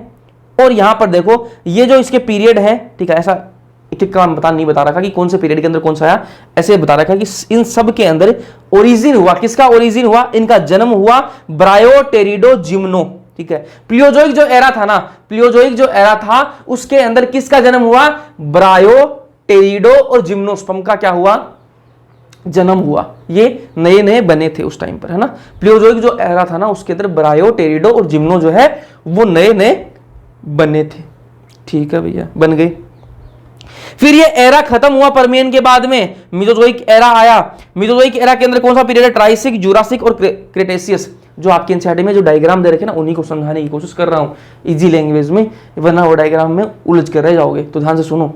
और यहां पर देखो ये जो इसके पीरियड है, ठीक है, ऐसा एक काम नहीं बता रखा कि कौन से पीरियड के अंदर कौन सा आया, ऐसे बता रखा कि इन सब के अंदर ओरिजिन हुआ। किसका ओरिजिन हुआ? इनका जन्म हुआ ब्रायोटेरिडो जिम्नो, ठीक है। प्लियोजोइक जो एरा था ना, प्लियोजोइक जो एरा था उसके अंदर किसका जन्म हुआ? ब्रायोटेरिडो और जिम्नोस्पर्म का क्या हुआ? जन्म हुआ। ये नए नए बने थे उस टाइम पर, है ना। प्लियोजोइक जो एरा था ना उसके अंदर ब्रायोटेरिडो और जिम्नो जो है वो नए नए बने थे, ठीक है भैया, बन गए। फिर ये एरा खत्म हुआ परमियन के बाद में, मीजोजोइक एरा आया। मीजोजोइक एरा के अंदर कौन सा पीरियड है? ट्राइसिक, जुरासिक और क्रेटेशियस। जो आपके एनसीईआरटी में जो डायग्राम दे रखे ना उन्हीं को समझाने की कोशिश कर रहा हूं इजी लैंग्वेज में, वरना वो डायग्राम में उलझ कर रह जाओगे। तो ध्यान से सुनो।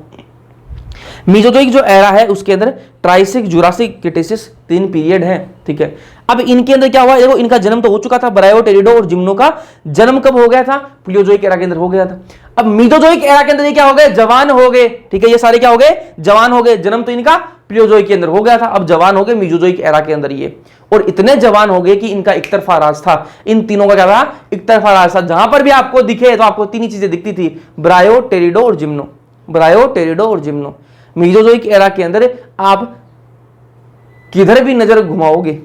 मीजोजोइक जो एरा है उसके अंदर ट्राइसिक, जुरासिक, क्रिटेशियस 3 पीरियड हैं, ठीक है। अब इनके अंदर क्या हुआ, देखो इनका जन्म तो हो चुका था, ब्रायोटेरिडो और जिम्नो का जन्म कब हो गया था, प्लियोजोइक एरा के अंदर हो गया था। अब मीजोजोइक एरा के अंदर ये क्या हो गए, जवान हो गए, ठीक है, ये सारे क्या हो गए, जवान हो गए। जन्म तो इनका प्लियोजोइक के अंदर हो गया था, अब जवान हो गए मीजोजोइक एरा के अंदर ये, और इतने जवान हो गए कि इनका एक तरफा राज था। इन तीनों का क्या था, एक तरफा राज था। जहां पर भी आपको दिखे तो आपको तीन ही चीजें दिखती थी, ब्रायोटेरिडो और जिम्नो, ब्रायोटेरिडो और जिम्नो। मीजोजोइक एरा के अंदर आप किधर भी नजर घुमाओगे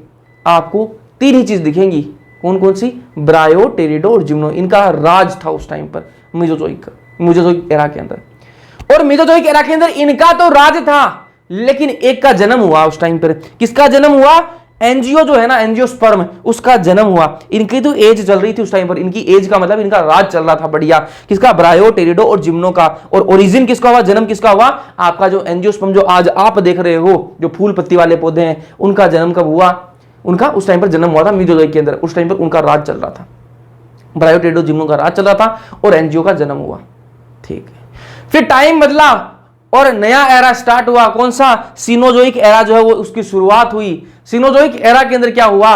आपको तीन ही चीज दिखेंगी, कौन कौन सी, ब्रायोटेरिडो और जिम्नो। इनका राज था उस टाइम पर मीजोजोइक एरा के अंदर। और मीजोजोइक एरा के अंदर इनका तो राज था, लेकिन एक का जन्म हुआ उस टाइम पर। किसका जन्म हुआ, एंजियो जो है ना, एंजियोस्पर्म, उसका जन्म हुआ। इनकी तो एज चल रही थी उस टाइम पर, इनकी एज का मतलब इनका राज चल रहा था बढ़िया। किसका, ब्रायोटेरिडो और जिम्नो का। और ओरिजिन किसका हुआ, जन्म किसका हुआ, आपका जो एंजियोस्पर्म जो आज आप देख रहे हो, जो फूल पत्ती वाले पौधे हैं, उनका जन्म कब हुआ, उनका उस टाइम पर जन्म हुआ था मीजोजोइक के अंदर। उस टाइम पर उनका राज चल रहा था, ब्रायोटेरिडो जिम्नो का राज चल रहा था और एंजियो का जन्म हुआ, ठीक है। फिर टाइम बदला और नया एरा स्टार्ट हुआ, कौन सा, सीनोजोइक एरा जो है वो उसकी शुरुआत हुई। सीनोजोइक एरा के अंदर क्या हुआ,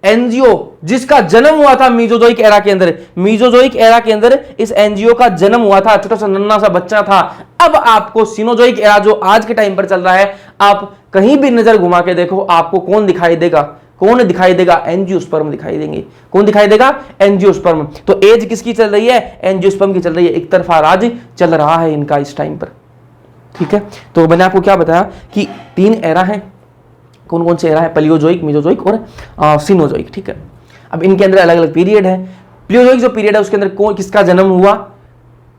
एंजियो जिसका जन्म हुआ था मीजोजोइक एरा के अंदर, मीजोजोइक एरा के अंदर इस एंजियो का जन्म हुआ था, छोटा सा नन्हा सा बच्चा था। अब आपको सीनोजोइक एरा जो आज के टाइम पर चल रहा है, आप कहीं भी नजर घुमा के देखो आपको कौन दिखाई देगा, कौन दिखाई देगा, एंजियोस्पर्म दिखाई देंगे। कौन दिखाई देगा, एंजियोस्पर्म। तो एज किसकी चल रही है, एंजियोस्पर्म की चल रही है, एक तरफा राज चल रहा है इनका इस टाइम पर, ठीक है। तो मैंने आपको क्या बताया कि 3 एरा है, कौन कौन से एरा है, प्लियोजोइक, मीजोजोइक और सीनोजोइक, ठीक है। अब इनके अंदर अलग अलग पीरियड है। प्लियोजोइक जो पीरियड है उसके अंदर कौन किसका जन्म हुआ,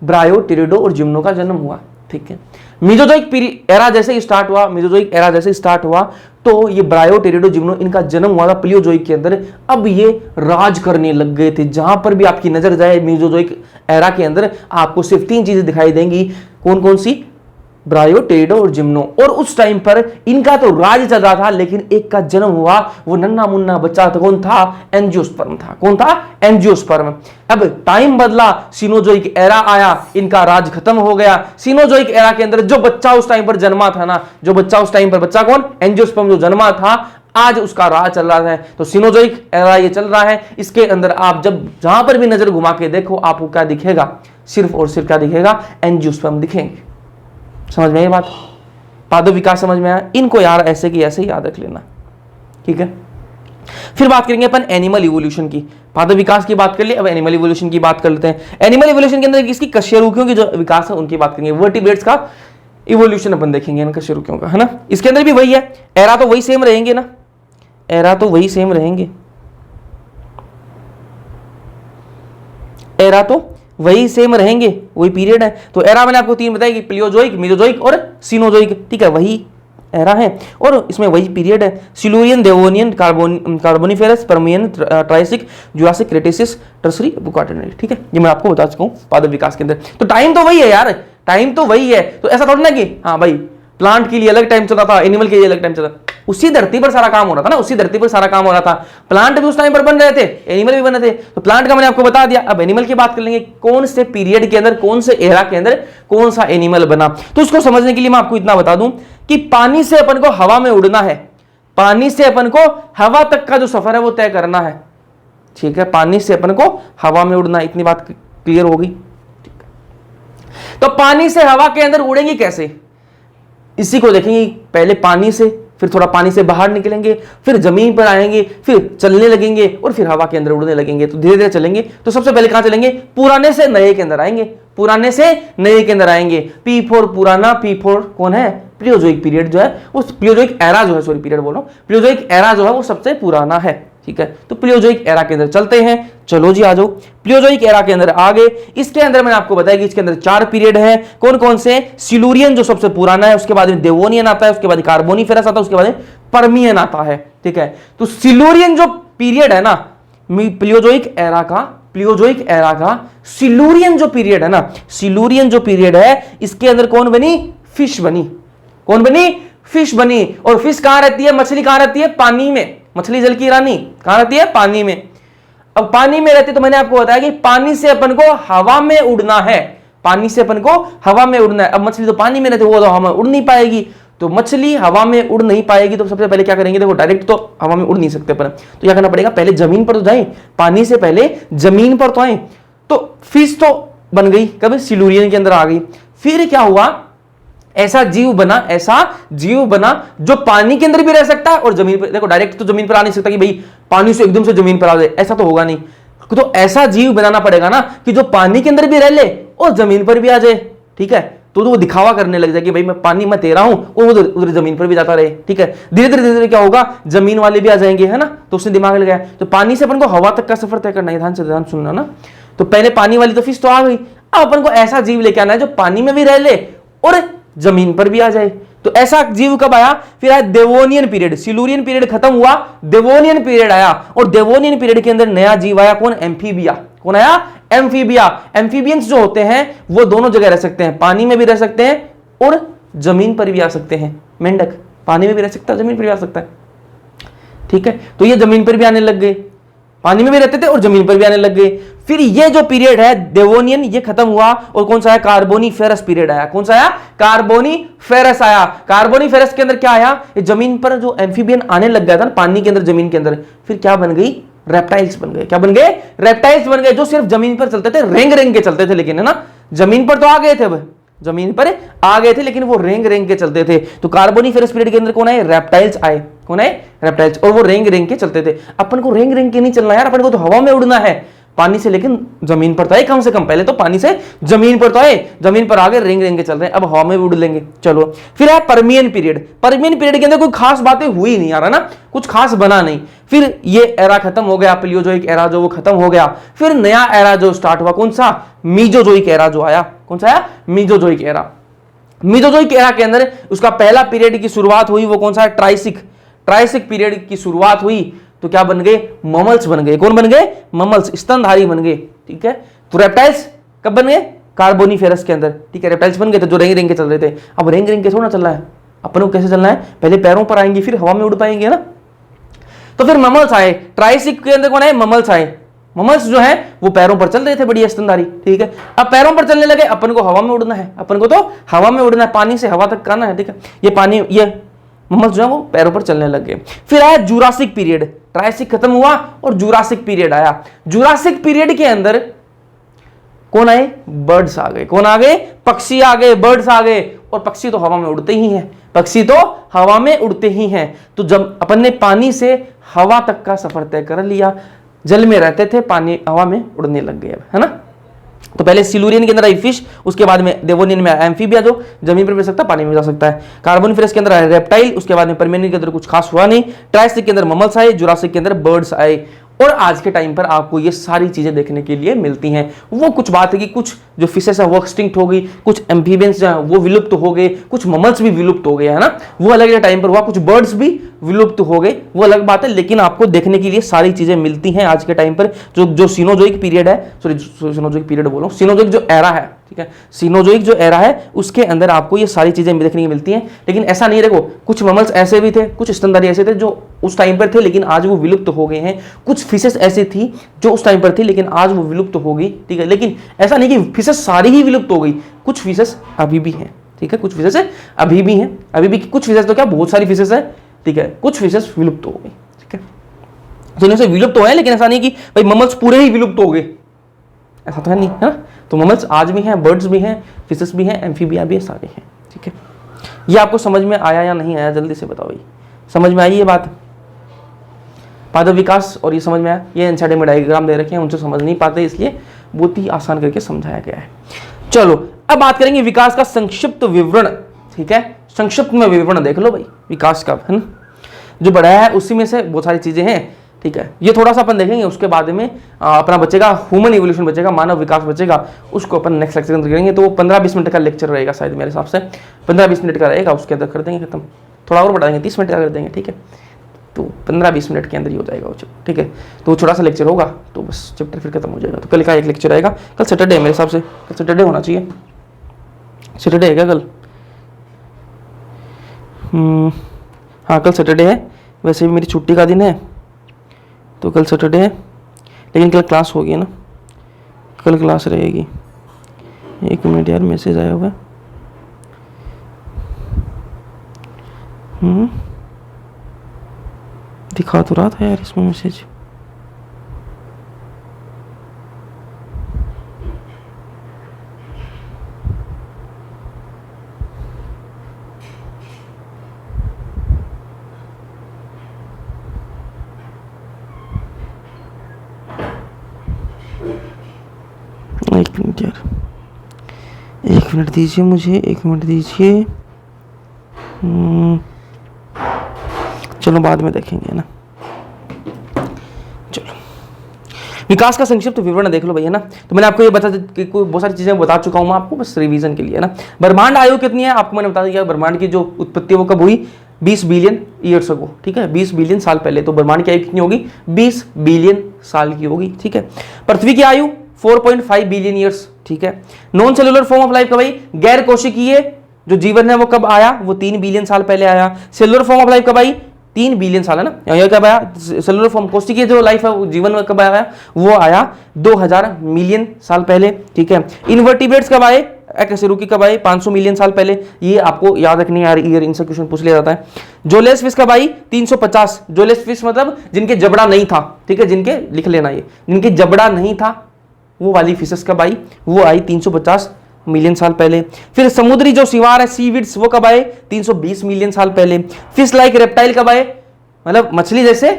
ब्रायोटेरिडो और जिम्नो का जन्म हुआ, ठीक है। मीजोजोइक एरा जैसे ही स्टार्ट हुआ, मीजोजोइक एरा जैसे स्टार्ट हुआ तो ये ब्रायोटेरिडो जिम्नो इनका जन्म हुआ था प्लियोजोइक के अंदर। अब ये राज करने लग गए थे। जहां पर भी आपकी नजर जाए मीजोजोइक एरा के अंदर आपको सिर्फ 3 चीजें दिखाई देंगी, कौन कौन सी, ब्रायोटेरिडो और जिम्नो। और उस टाइम पर इनका तो राज चल रहा था, लेकिन एक का जन्म हुआ, वो नन्ना मुन्ना बच्चा था, कौन था, एंजियोस्पर्म था। कौन था, एंजियोस्पर्म। अब टाइम बदला, सीनोजोइक एरा आया, इनका राज खत्म हो गया। सीनोजोइक एरा के अंदर जो बच्चा उस टाइम पर जन्मा था ना, जो बच्चा उस टाइम पर, बच्चा कौन, एंजियोस्पर्म जो जन्मा था, आज उसका राज चल रहा है। तो सीनोजोइक एरा ये चल रहा है। इसके अंदर आप जब जहां पर भी नजर घुमा के देखो आपको क्या दिखेगा, सिर्फ और सिर्फ क्या दिखेगा, एंजियोस्पर्म दिखेंगे। समझ में ये बात, पादप विकास समझ में आया। इनको यार ऐसे की ऐसे ही याद रख लेना, ठीक है। फिर बात करेंगे अपन एनिमल इवोल्यूशन की। पादप विकास की बात कर ली, अब एनिमल इवोल्यूशन की बात कर लेते हैं। एनिमल इवोल्यूशन के अंदर इसकी कशेरुकियों की जो विकास है उनकी बात करेंगे। वर्टिब्रेट्स का इवोल्यूशन अपन देखेंगे, कशेरुकियों का, है ना। इसके अंदर भी वही है, एरा तो वही सेम रहेंगे ना, एरा तो वही सेम रहेंगे, एरा तो वही सेम रहेंगे, वही पीरियड है। तो एरा मैंने आपको 3 बताया कि प्लियोजोइक, मीजोजोइक और सीनोजोइक, ठीक है, वही एरा है और इसमें वही पीरियड है। Silurian, Devonian, Carboniferous, Permian, Triassic, Jurassic, Cretaceous, tertiary, quaternary, ठीक है। ये मैं आपको बता चुका हूँ पादप विकास के अंदर। तो टाइम तो वही है यार, टाइम तो वही है। तो ऐसा थोड़ा ना कि हाँ भाई प्लांट के लिए अलग टाइम चल रहा था, एनिमल के लिए अलग टाइम चल रहा था। उसी धरती पर सारा काम हो रहा था ना, उसी धरती पर सारा काम हो रहा था। प्लांट भी उस टाइम पर बन रहे थे, एनिमल भी बन रहे थे। तो प्लांट का मैंने आपको बता दिया। अब एनिमल की बात कर लेंगे, कौन से पीरियड के अंदर, कौन से एरा के अंदर कौन सा एनिमल बना। तो उसको समझने के लिए मैं आपको इतना बता दूं कि पानी से अपन को हवा में उड़ना है, पानी से अपन को हवा तक का जो सफर है वो तय करना है, ठीक है। पानी से अपन को हवा में उड़ना, इतनी बात क्लियर होगी। तो पानी से हवा के अंदर उड़ेंगे कैसे, इसी को देखेंगे। पहले पानी से, फिर थोड़ा पानी से बाहर निकलेंगे, फिर जमीन पर आएंगे, फिर चलने लगेंगे और फिर हवा के अंदर उड़ने लगेंगे। तो धीरे धीरे चलेंगे। तो सबसे पहले कहां चलेंगे, पुराने से नए के अंदर आएंगे, पुराने से नए के अंदर आएंगे। P4 पुराना, P4 कौन है, प्लियोजोइक पीरियड जो है, उस प्लियोजोइक एरा जो है, सॉरी पीरियड बोल रहा हूं, प्लियोजोइक एरा जो है वो सबसे पुराना है, ठीक है। तो प्लियोजोइक एरा के अंदर चलते हैं। चलो जी आ जाओ, प्लियोजोइक एरा के अंदर आ गए। इसके अंदर मैंने आपको बताया कि इसके अंदर 4 पीरियड है। कौन कौन से, सिलूरियन जो सबसे पुराना है, उसके बाद में देवोनियन आता है, उसके बाद कार्बोनिफेरस आता है, उसके बाद पर्मियन आता है, ठीक है। तो सिलूरियन जो पीरियड है ना प्लियोजोइक एरा का, प्लियोजोइक एरा का सिलूरियन जो पीरियड है ना, सिलूरियन जो पीरियड है, इसके अंदर कौन बनी, फिश बनी। कौन बनी, फिश बनी। और फिश कहां रहती है, मछली कहां रहती है, पानी में। मछली जल की रानी कहां रहती है, पानी में। अब पानी में रहती है तो मैंने आपको बताया कि पानी से अपन को हवा में उड़ना है, पानी से अपन को हवा में उड़ना है। अब मछली तो पानी में रहती है, वो तो हवा में उड़ नहीं पाएगी, तो मछली हवा में उड़ नहीं पाएगी, तो सबसे पहले क्या करेंगे, देखो डायरेक्ट तो हवा में उड़ नहीं सकते अपन, तो क्या करना पड़ेगा, पहले जमीन पर तो जाए, पानी से पहले जमीन पर तो आए। तो फिश तो बन गई, कभी सिलूरियन के अंदर आ गई। फिर क्या हुआ, ऐसा जीव बना जो पानी के अंदर भी रह सकता है और जमीन पर। देखो डायरेक्ट तो जमीन पर आ नहीं सकता कि भाई पानी से एकदम से जमीन पर आ जाए, ऐसा तो होगा नहीं, तो ऐसा जीव बनाना पड़ेगा ना कि जो पानी के अंदर भी रह ले और जमीन पर भी आ जाए। ठीक है, तो वो दिखावा करने लग जाए कि भाई मैं पानी में तैरा हूं और उधर जमीन पर भी जाता रहे। ठीक है, धीरे धीरे क्या होगा, जमीन वाले भी आ जाएंगे, है ना। तो उसने दिमाग लगाया, तो पानी से अपन को हवा तक का सफर तय करना है। ध्यान से ध्यान सुनना ना, तो पहले पानी वाली तो फिश तो आ गई, अब अपन को ऐसा जीव लेके आना है जो पानी में भी रह ले और जमीन पर भी आ जाए। तो ऐसा जीव कब आया, फिर आया देवोनियन पीरियड। सिलूरियन पीरियड खत्म हुआ, देवोनियन पीरियड आया, और देवोनियन पीरियड के अंदर नया जीव आया, कौन, एम्फीबिया। कौन आया, एम्फीबिया। एम्फीबियंस जो होते हैं वो दोनों जगह रह सकते हैं, पानी में भी रह सकते हैं और जमीन पर भी आ सकते हैं। मेंढक पानी में भी रह सकता है, जमीन पर भी आ सकता है। ठीक है, तो ये जमीन पर भी आने लग गए, पानी में भी रहते थे और जमीन पर भी आने लग गए। फिर ये जो पीरियड है देवोनियन, ये खत्म हुआ और कौन सा आया, कार्बोनीफेरस पीरियड आया। कौन सा आया, कार्बोनीफेरस आया। कार्बोनीफेरस के अंदर क्या आया, ये जमीन पर जो एम्फीबियन आने लग गया था ना, पानी के अंदर, जमीन के अंदर, फिर क्या बन गई, रेप्टाइल्स बन गए। क्या बन गए, रेप्टाइल्स बन गए, जो सिर्फ जमीन पर चलते थे, रेंग रेंग के चलते थे, लेकिन है ना, जमीन पर तो आ गए थे, जमीन पर आ गए थे लेकिन वो रेंग रेंग के चलते थे। तो कार्बोनीफेरस पीरियड के अंदर कौन आए, रेप्टाइल्स आए। कौन आए, रेप्टाइल्स, और वो रेंग रेंग के चलते थे। अपन को रेंग रेंग के नहीं चलना यार, अपन को तो हवा में उड़ना है, पानी से लेकिन जमीन पर तो आए, कम से कम पहले तो पानी से जमीन पर तो आए, जमीन पर आगे रेंग रेंग के चल रहे हैं, अब हवा में भी उड़ लेंगे। चलो फिर है परमियन पीरियड। परमियन पीरियड के अंदर कोई खास बातें हुई नहीं यार, है ना, कुछ खास बना नहीं। फिर ये एरा खत्म हो गया, प्लियोजोइक एरा जो वो खत्म हो गया, फिर नया एरा जो स्टार्ट हुआ, कौन सा, मीजोजोइक एरा जो आया। कौन सा आया, मीजोजोइक एरा। मीजोजोइक एरा के अंदर उसका पहला पीरियड की शुरुआत हुई, वो कौन सा है, ट्राइसिक पीरियड की शुरुआत हुई। तो क्या बन गए, ममल्स बन गए। कौन बन गए, ममल्स, स्तनधारी बन गए। ठीक है, तो रेप्टाइल्स कब बन गए, कार्बोनीफेरस के अंदर। ठीक है, रेप्टाइल्स बन गए थे जो रेंग रेंग के चल रहे थे। अब रेंग रेंग के थोड़ा चल रहा है, अपन को कैसे चलना है, पहले पैरों पर आएंगे फिर हवा में उड़ पाएंगे ना। तो फिर ममल्स आए, ट्राइसिक के अंदर कौन आए, ममल्स आए। ममल्स जो है वो पैरों पर चल रहे थे, बढ़िया स्तनधारी। ठीक है, अब पैरों पर चलने लगे, अपन को हवा में उड़ना है, अपन को तो हवा में उड़ना है, पानी से हवा तक आना है। ठीक है, ये पानी, ये ममल्स जो है वो पैरों पर चलने लग गए। फिर आया जुरासिक पीरियड, ट्राइसिक खत्म हुआ और जुरासिक पीरियड आया। जुरासिक पीरियड के अंदर कौन आए, बर्ड्स आ गए। कौन आ गए, पक्षी आ गए, बर्ड्स आ गए। और पक्षी तो हवा में उड़ते ही हैं, पक्षी तो हवा में उड़ते ही हैं। तो जब अपन ने पानी से हवा तक का सफर तय कर लिया, जल में रहते थे, पानी हवा में उड़ने लग गए, है ना। तो पहले सिलूरियन के अंदर आई फिश, उसके बाद में देवोनियन में आया एम्फीबिया जो जमीन पर भी सकता है, पानी में जा सकता है। कार्बोनीफेरस के अंदर आया रेप्टाइल, उसके बाद में परमियन के अंदर कुछ खास हुआ नहीं। ट्राइसिक के अंदर ममल्स आए, जुरासिक के अंदर बर्ड्स आए। और आज के टाइम पर आपको ये सारी चीजें देखने के लिए मिलती हैं। वो कुछ बात है कि कुछ जो फिशेस है वो एक्सटिंक्ट हो गई, कुछ एम्फीबियंस जो है वो विलुप्त हो गए, कुछ ममल्स भी विलुप्त हो गए, है ना, वो अलग टाइम पर हुआ। कुछ बर्ड्स भी विलुप्त हो गए, वो अलग बात है, लेकिन आपको देखने के लिए सारी चीजें मिलती हैं आज के टाइम पर। जो सीनोजोइक पीरियड है, सॉरी सीनोजोइक पीरियड बोलो, सीनोजोइक जो एरा है, ठीक है, सीनोजोइक जो एरा है उसके अंदर आपको ये सारी चीजें देखने की मिलती हैं। लेकिन ऐसा नहीं, देखो कुछ ममल्स ऐसे भी थे, कुछ स्तनधारी ऐसे थे जो उस टाइम पर थे लेकिन आज वो विलुप्त हो गए हैं। कुछ फिशेस ऐसी थी जो उस टाइम पर थी लेकिन आज वो विलुप्त हो गई। ठीक है, लेकिन ऐसा नहीं कि फिशेस सारी ही विलुप्त हो गई, कुछ फिशेस अभी भी हैं। ठीक है, कुछ फिशेस अभी भी हैं, अभी भी कुछ फिशेस तो क्या बहुत सारी फिशेस है। ठीक है, कुछ फिशेस विलुप्त हो गई। ठीक है, तो इनसे विलुप्त हो गए, लेकिन ऐसा नहीं कि भाई ममल्स पूरे ही विलुप्त हो गए, ऐसा तो है नहीं, है ना। तो ममल्स आज भी हैं, बर्ड्स भी हैं, फिशेस भी हैं, एम्फीबिया भी है, सारे हैं। ठीक है, ये आपको समझ में आया या नहीं आया, जल्दी से बताओ। भाई समझ में आई ये बात, पादप विकास, और ये समझ में आया। ये एनसीईआरटी में डायग्राम दे रखे हैं, उनसे समझ नहीं पाते, इसलिए बहुत ही आसान करके समझाया गया है। चलो अब बात करेंगे विकास का संक्षिप्त विवरण। ठीक है, संक्षिप्त में विवरण देख लो भाई विकास का, है ना, जो बढ़ाया है उसी में से बहुत सारी चीजें हैं। ठीक है, ये थोड़ा सा अपन देखेंगे, उसके बाद में अपना बचेगा ह्यूमन इवोल्यूशन बचेगा, मानव विकास बचेगा, उसको अपन नेक्स्ट लेक्चर के अंदर करेंगे। तो वो 15-20 मिनट का लेक्चर रहेगा शायद, मेरे हिसाब से 15-20 मिनट का रहेगा, उसके अंदर कर देंगे खत्म। थोड़ा और बढ़ा देंगे, 30 मिनट का कर देंगे। ठीक है, तो 15-20 मिनट के अंदर ही हो जाएगा वो। ठीक है, तो छोटा सा लेक्चर होगा तो बस चैप्टर फिर खत्म हो जाएगा। तो कल का एक लेक्चर आएगा, कल सैटरडे है मेरे हिसाब से, कल सैटरडे होना चाहिए। सैटरडे है क्या कल? हाँ कल सैटरडे है, वैसे भी मेरी छुट्टी का दिन है तो कल सैटरडे है, लेकिन कल क्लास होगी ना, कल क्लास रहेगी। एक मिनट यार, मैसेज आया हुआ है। दिखा तो रहा था यार इसमें मैसेज। एक मिनट यार, एक मिनट दीजिए मुझे, एक मिनट दीजिए। चलो बाद में देखेंगे ना। चलो, विकास का संक्षिप्त विवरण देख लो भैया ना। तो मैंने आपको ये बता कि बहुत सारी चीजें बता चुका हूं मैं आपको, बस रिवीजन के लिए ना। ब्रह्मांड आयु कितनी है आपको मैंने बता दिया। ब्रह्मांड की जो उत्पत्ति वो कब हुई? 20 बिलियन ईयर्स अगो, ठीक है, 20 बिलियन साल पहले। तो ब्रह्मांड की आयु कितनी होगी? 20 बिलियन साल की होगी, ठीक है। पृथ्वी की आयु 4.5 बिलियन ईयर्स, ठीक है। Non cellular form of life कब आई? गैर कोशिकीय जो जीवन है वो कब आया? वो 3 बिलियन साल पहले आया। सेलुलर फॉर्म ऑफ लाइफ कब आई? 3 बिलियन साल है ना, यह कब आया? सेलुलर फॉर्म कोशिकीय जो लाइफ है वो जीवन में कब आया? वो आया 2000 मिलियन साल पहले, ठीक है। इन्वर्टिब्रेट्स कब आए? अकशेरुकी कब आए? 500 मिलियन साल पहले। ये आपको याद रखनी है यार, ईयर इनसे क्वेश्चन पूछ लिया जाता है। जोलेस फिश कब आई? 350। जोलेस फिश मतलब जिनके जबड़ा नहीं था, ठीक है, जिनके, लिख लेना ये, जिनके जबड़ा नहीं था वो वाली फिशेस कब आई? वो आई 350 मिलियन साल पहले। फिर समुद्री जो शिवार है, सीविड्स, वो कब आए? 320 मिलियन साल पहले। फिश लाइक रेप्टाइल कब आए? मतलब मछली जैसे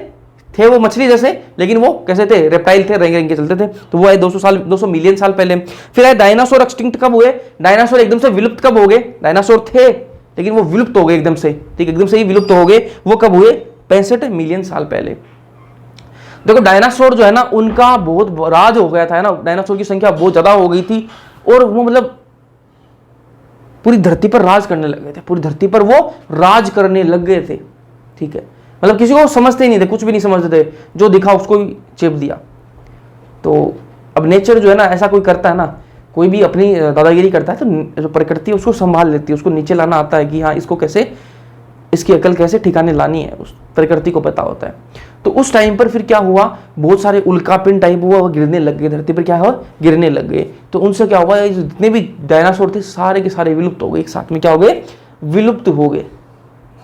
थे वो, मछली जैसे, लेकिन वो कैसे थे? रेप्टाइल थे, रेंगे रेंगे चलते थे, तो वो आए 200 मिलियन साल पहले। फिर आए डायनासोर एक्सटिंक्ट कब हुए? डायनासोर एकदम से विलुप्त कब हो गए? डायनासोर थे लेकिन वो विलुप्त हो गए एकदम से, ठीक, एकदम से ही विलुप्त हो गए। वो कब हुए? 65 मिलियन साल पहले। देखो डायनासोर जो है ना, उनका बहुत राज हो गया था, है ना, डायनासोर की संख्या बहुत ज्यादा हो गई थी और वो मतलब पूरी धरती पर राज करने लग गए थे, पूरी धरती पर वो राज करने लग गए थे, ठीक है। मतलब किसी को समझते ही नहीं थे, कुछ भी नहीं समझते थे, जो दिखा उसको ही चेप दिया। तो अब नेचर जो है ना, ऐसा कोई करता है ना, कोई भी अपनी दादागिरी करता है तो जो प्रकृति है उसको संभाल लेती है, उसको नीचे लाना आता है कि हाँ इसको कैसे, इसकी अकल कैसे ठिकाने लानी है, उस प्रकृति को पता होता है। तो उस टाइम पर फिर क्या हुआ, बहुत सारे उल्कापिंड टाइप हुआ, वो गिरने लग गए धरती पर, क्या हुआ? गिरने लग गए। तो उनसे क्या हुआ, जितने भी डायनासोर थे सारे के सारे विलुप्त हो गए, एक साथ में क्या हो गए? विलुप्त हो गए,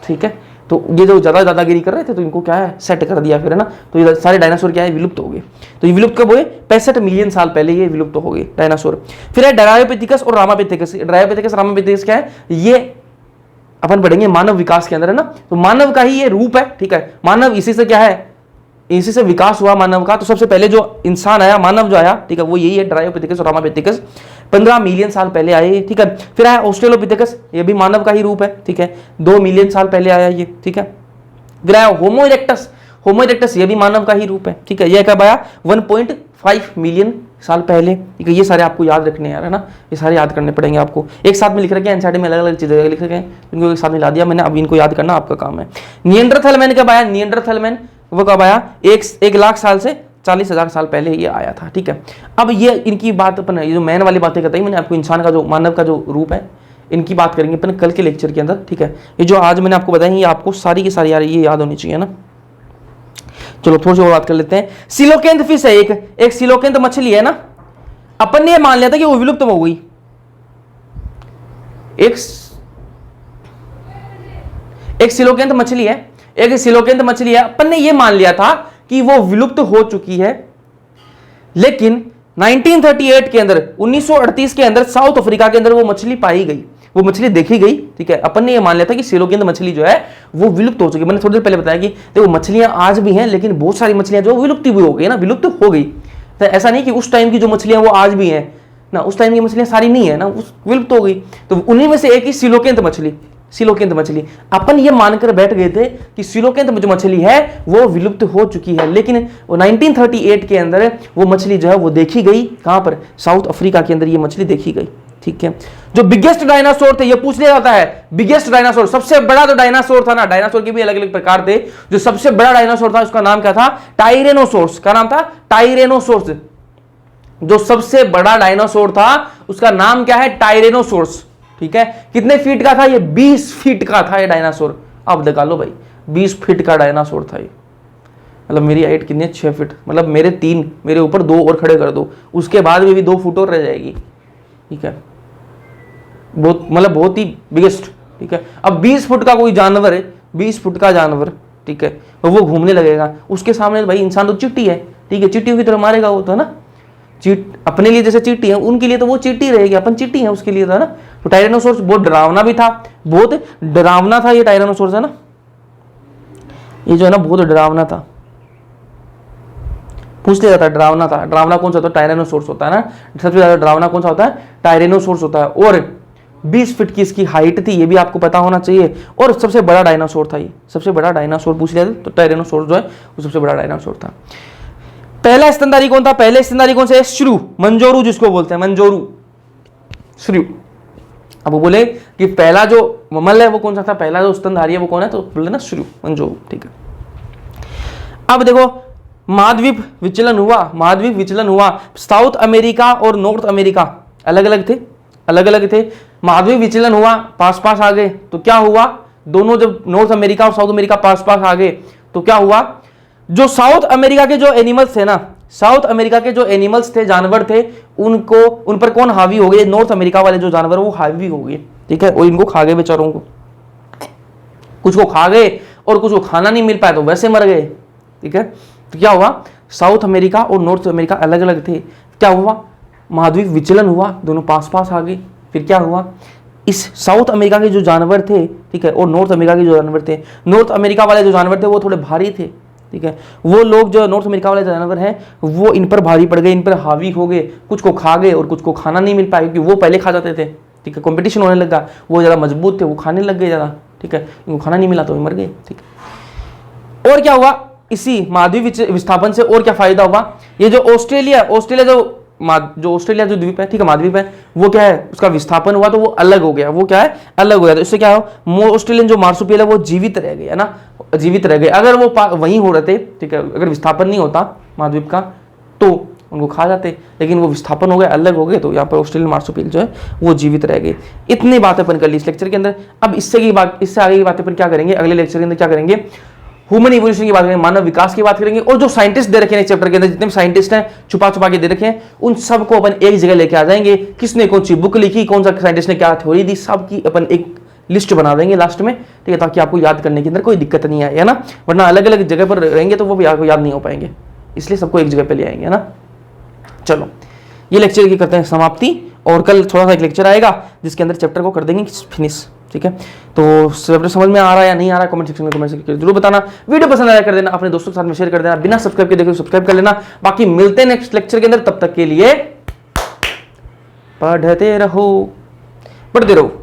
ठीक है। तो ये जो ज्यादा दादागिरी कर रहे थे तो इनको क्या है, सेट कर दिया फिर, है ना। तो ये सारे डायनासोर क्या है? विलुप्त हो गए। तो ये विलुप्त कब हुए? 65 मिलियन साल पहले ये विलुप्त हो गए डायनासोर। फिर है ड्रायोपिथिकस और रामापिथिकस। ड्रायोपिथिकस, रामापिथिकस क्या है? ये अपन पढ़ेंगे मानव विकास के अंदर, है ना। तो मानव का ही ये रूप है, ठीक है। मानव इसी से क्या है, इसी से विकास हुआ मानव का। तो सबसे पहले जो इंसान आया, मानव जो आया, ठीक है, वो यही है, ड्रायोपिथिकस और रामापिथिकस, 15 मिलियन साल पहले आए, ठीक है। फिर आया ऑस्ट्रेलोपिथेकस, ये भी मानव का ही रूप है, ठीक है, 2 मिलियन साल पहले आया ये, ठीक है। फिर आया होमो इरेक्टस, होमो इरेक्टस ये भी मानव का ही रूप है, ठीक है, ये कब आया? 1.5 मिलियन साल पहले, ठीक है। ये सारे आपको याद रखने यार, है ना, ये सारे याद करने पड़ेंगे आपको। एक साथ में लिख रखे हैं एनसीईआरटी में, अलग अलग चीजें लिख रखे हैं, इनको एक साथ में ला दिया मैंने, अब इनको याद करना आपका काम है। निएंडरथल मैन कब आया? निएंडरथल मैन वो कब आया? 1 लाख साल से 40,000 साल पहले ये आया था, ठीक है। अब ये इनकी बात अपन, ये जो मैन वाली बातें बताई मैंने आपको, इंसान का जो, मानव का जो रूप है, इनकी बात करेंगे अपन कल के लेक्चर के अंदर, ठीक है। ये जो आज मैंने आपको बताई ये आपको सारी की सारी यार ये याद होनी चाहिए ना। चलो थोड़ी सी और बात कर लेते हैं। सिलोकेंथ फिश है एक सिलोकेंथ मछली है ना, अपन ने मान लिया था कि वो विलुप्त हो गई। एक सिलोकेंथ मछली है, एक सिलोकेंथ मछली है, अपन ने ये मान लिया था कि वो विलुप्त हो चुकी है। लेकिन 1938 के अंदर, 1938 के अंदर साउथ अफ्रीका के अंदर वो मछली पाई गई, वो मछली देखी गई, ठीक है। अपन ने ये मान लिया था कि सिलोकेंथ मछली जो है वो विलुप्त हो चुकी है। मैंने थोड़ी देर पहले बताया कि देखो मछलियां आज भी हैं, लेकिन बहुत सारी मछलियां जो विलुप्त भी हो गई ना, विलुप्त हो गई। तो ऐसा नहीं कि उस टाइम की जो मछलियां वो आज भी हैं ना, उस टाइम की मछलियां सारी नहीं है ना, विलुप्त हो गई। तो उन्हीं में से एक ही सिलोकेंथ मछली, सिलोकेंथ मछली, अपन ये मानकर बैठ गए थे कि सिलोकेंथ जो मछली है वो विलुप्त हो चुकी है। लेकिन 1938 के अंदर वो मछली जो है वो देखी गई, कहां पर? साउथ अफ्रीका के अंदर ये मछली देखी गई, ठीक है। जो बिगेस्ट डायनासोर थे, ये पूछ लिया जाता है, बिगेस्ट डायनासोर, सबसे बड़ा जो डायनासोर था ना, डायनासोर के भी अलग अलग प्रकार थे, जो सबसे बड़ा डायनासोर था उसका नाम क्या था? टाइरेनोसोर्स। क्या नाम था? टाइरेनोसोर्स। जो सबसे बड़ा डायनासोर था उसका नाम क्या है? टाइरेनोसोर्स, ठीक है। कितने फीट का था ये? 20 फीट का था ये डायनासोर। अब लगा लो भाई, 20 फीट का डायनासोर था ये। मतलब मेरी हाइट कितनी है? 6 फीट, मतलब मेरे 3, मेरे ऊपर 2 और खड़े कर दो, उसके बाद में भी 2 फुट और रह जाएगी, ठीक है। बहुत मतलब बहुत ही बिगेस्ट, ठीक है। अब 20 फुट का कोई जानवर है, 20 फुट का जानवर, ठीक है, तो वो घूमने लगेगा, उसके सामने भाई इंसान तो चींटी है, ठीक है, चींटियों की तरह मारेगा वो तो, है ना। चीट अपने लिए जैसे चींटी है, उनके लिए तो वो चींटी रहेगी, अपन चींटी है उसके लिए, था ना। तो टायरेनोसोर्स बहुत डरावना भी था, बहुत डरावना था ये टायरेनोसोर्स, है ना, ये जो है ना बहुत डरावना था। पूछ लिया जाता है डरावना था, डरावना कौन सा होता है, टायरेनोसोर्स होता है ना, सबसे ज्यादा डरावना कौन सा होता है, टायरेनोसोर्स होता है। और 20 फीट की इसकी हाइट थी, ये भी आपको पता होना चाहिए। और सबसे बड़ा डायनासोर था ये, सबसे बड़ा डायनासोर पूछ लिया तो टायरेनोसोर जो है वो सबसे बड़ा डायनासोर था। पहला स्तनधारी कौन था, पहले स्तनधारी कौन से, श्रू, मंजोरू जिसको बोलते हैं, मंजोरू, श्रू। अब वो बोले कि पहला जो ममल है वो कौन सा था, पहला जो स्तनधारी है वो कौन है, तो बोले ना श्रू, मंजोरू, ठीक है। अब देखो महाद्वीप विचलन हुआ, महाद्वीप विचलन हुआ, साउथ अमेरिका और नॉर्थ अमेरिका अलग अलग थे, अलग अलग थे। महाद्वीप विचलन हुआ, पास पास आ गए, तो क्या हुआ, दोनों जब नॉर्थ अमेरिका और साउथ अमेरिका पास पास आ गए तो क्या हुआ, जो साउथ अमेरिका के जो एनिमल्स थे ना, साउथ अमेरिका के जो एनिमल्स थे, जानवर थे, उनको उन पर कौन हावी हो गए, नॉर्थ अमेरिका वाले जो जानवर वो हावी हो गए, ठीक है, और इनको खा गए बेचारों को, कुछ को खा गए और कुछ को खाना नहीं मिल पाया तो वैसे मर गए, ठीक है। तो क्या हुआ, साउथ अमेरिका और नॉर्थ अमेरिका अलग अलग थे, क्या हुआ, महाद्वीप विचलन हुआ, दोनों पास पास आ गए। फिर क्या हुआ, इस साउथ अमेरिका के जो जानवर थे, ठीक है, और नॉर्थ अमेरिका के जो जानवर थे, नॉर्थ अमेरिका वाले जो जानवर थे वो थोड़े भारी थे, ठीक है, वो लोग जो नॉर्थ अमेरिका वाले जानवर हैं वो इन पर भारी पड़ गए, इन पर हावी हो गए, कुछ को खा गए और कुछ को खाना नहीं मिल पाया, क्योंकि वो पहले खा जाते थे, ठीक है, कंपटीशन होने लगा, वो ज़्यादा मजबूत थे, वो खाने लग गए ज़्यादा, ठीक है, इनको खाना नहीं मिला तो वो मर गए, ठीक है। और क्या हुआ, इसी महाद्वीप विस्थापन से और क्या फायदा हुआ, ये जो ऑस्ट्रेलिया जो ऑस्ट्रेलिया जो द्वीप है, ठीक है, महाद्वीप है, वो क्या है, उसका विस्थापन हुआ तो वो अलग हो गया, वो क्या है, अलग हो गया। तो इससे क्या हो, ऑस्ट्रेलियन जो मार्सुपियल है वो जीवित रह गए, है ना, जीवित रह गए। अगर वो वहीं हो रहे थे, ठीक है, अगर विस्थापन नहीं होता महाद्वीप का तो उनको खा जाते, लेकिन वो विस्थापन हो गए, अलग हो गए, तो यहाँ पर ऑस्ट्रेलियन मार्सुपियल जो है वो जीवित रह गए। इतनी बातें अपन कर ली इस लेक्चर के अंदर। अब इससे आगे की बातें अपन क्या करेंगे, अगले लेक्चर के अंदर क्या करेंगे, ह्यूमन इवोल्यूशन की बात करेंगे, मानव विकास की बात करेंगे, और जो साइंटिस्ट दे रखे हैं चैप्टर के अंदर, जितने भी साइंटिस्ट हैं छुपा छुपा के दे रखे हैं, उन सबको अपन एक जगह लेके आ जाएंगे, किसने कौन सी बुक लिखी, कौन सा साइंटिस्ट ने क्या थ्योरी दी, सब की अपन एक लिस्ट बना देंगे लास्ट में, ठीक है, ताकि आपको याद करने के अंदर कोई दिक्कत नहीं आए, है ना, वरना अलग अलग जगह पर रहेंगे तो वो भी आपको याद नहीं हो पाएंगे, इसलिए सबको एक जगह पे ले आएंगे, है ना। चलो ये लेक्चर की करते हैं समाप्ति, और कल थोड़ा सा एक लेक्चर आएगा जिसके अंदर चैप्टर को कर देंगे फिनिश, ठीक है। तो चैप्टर समझ में आ रहा है या नहीं आ रहा है, कमेंट सेक्शन में कमेंट करके जरूर बताना। वीडियो पसंद आया कर देना, अपने दोस्तों के साथ में शेयर कर देना, बिना सब्सक्राइब के देखो सब्सक्राइब कर लेना। बाकी मिलते हैं नेक्स्ट लेक्चर के अंदर, तब तक के लिए पढ़ते रहो, पढ़ते रहो।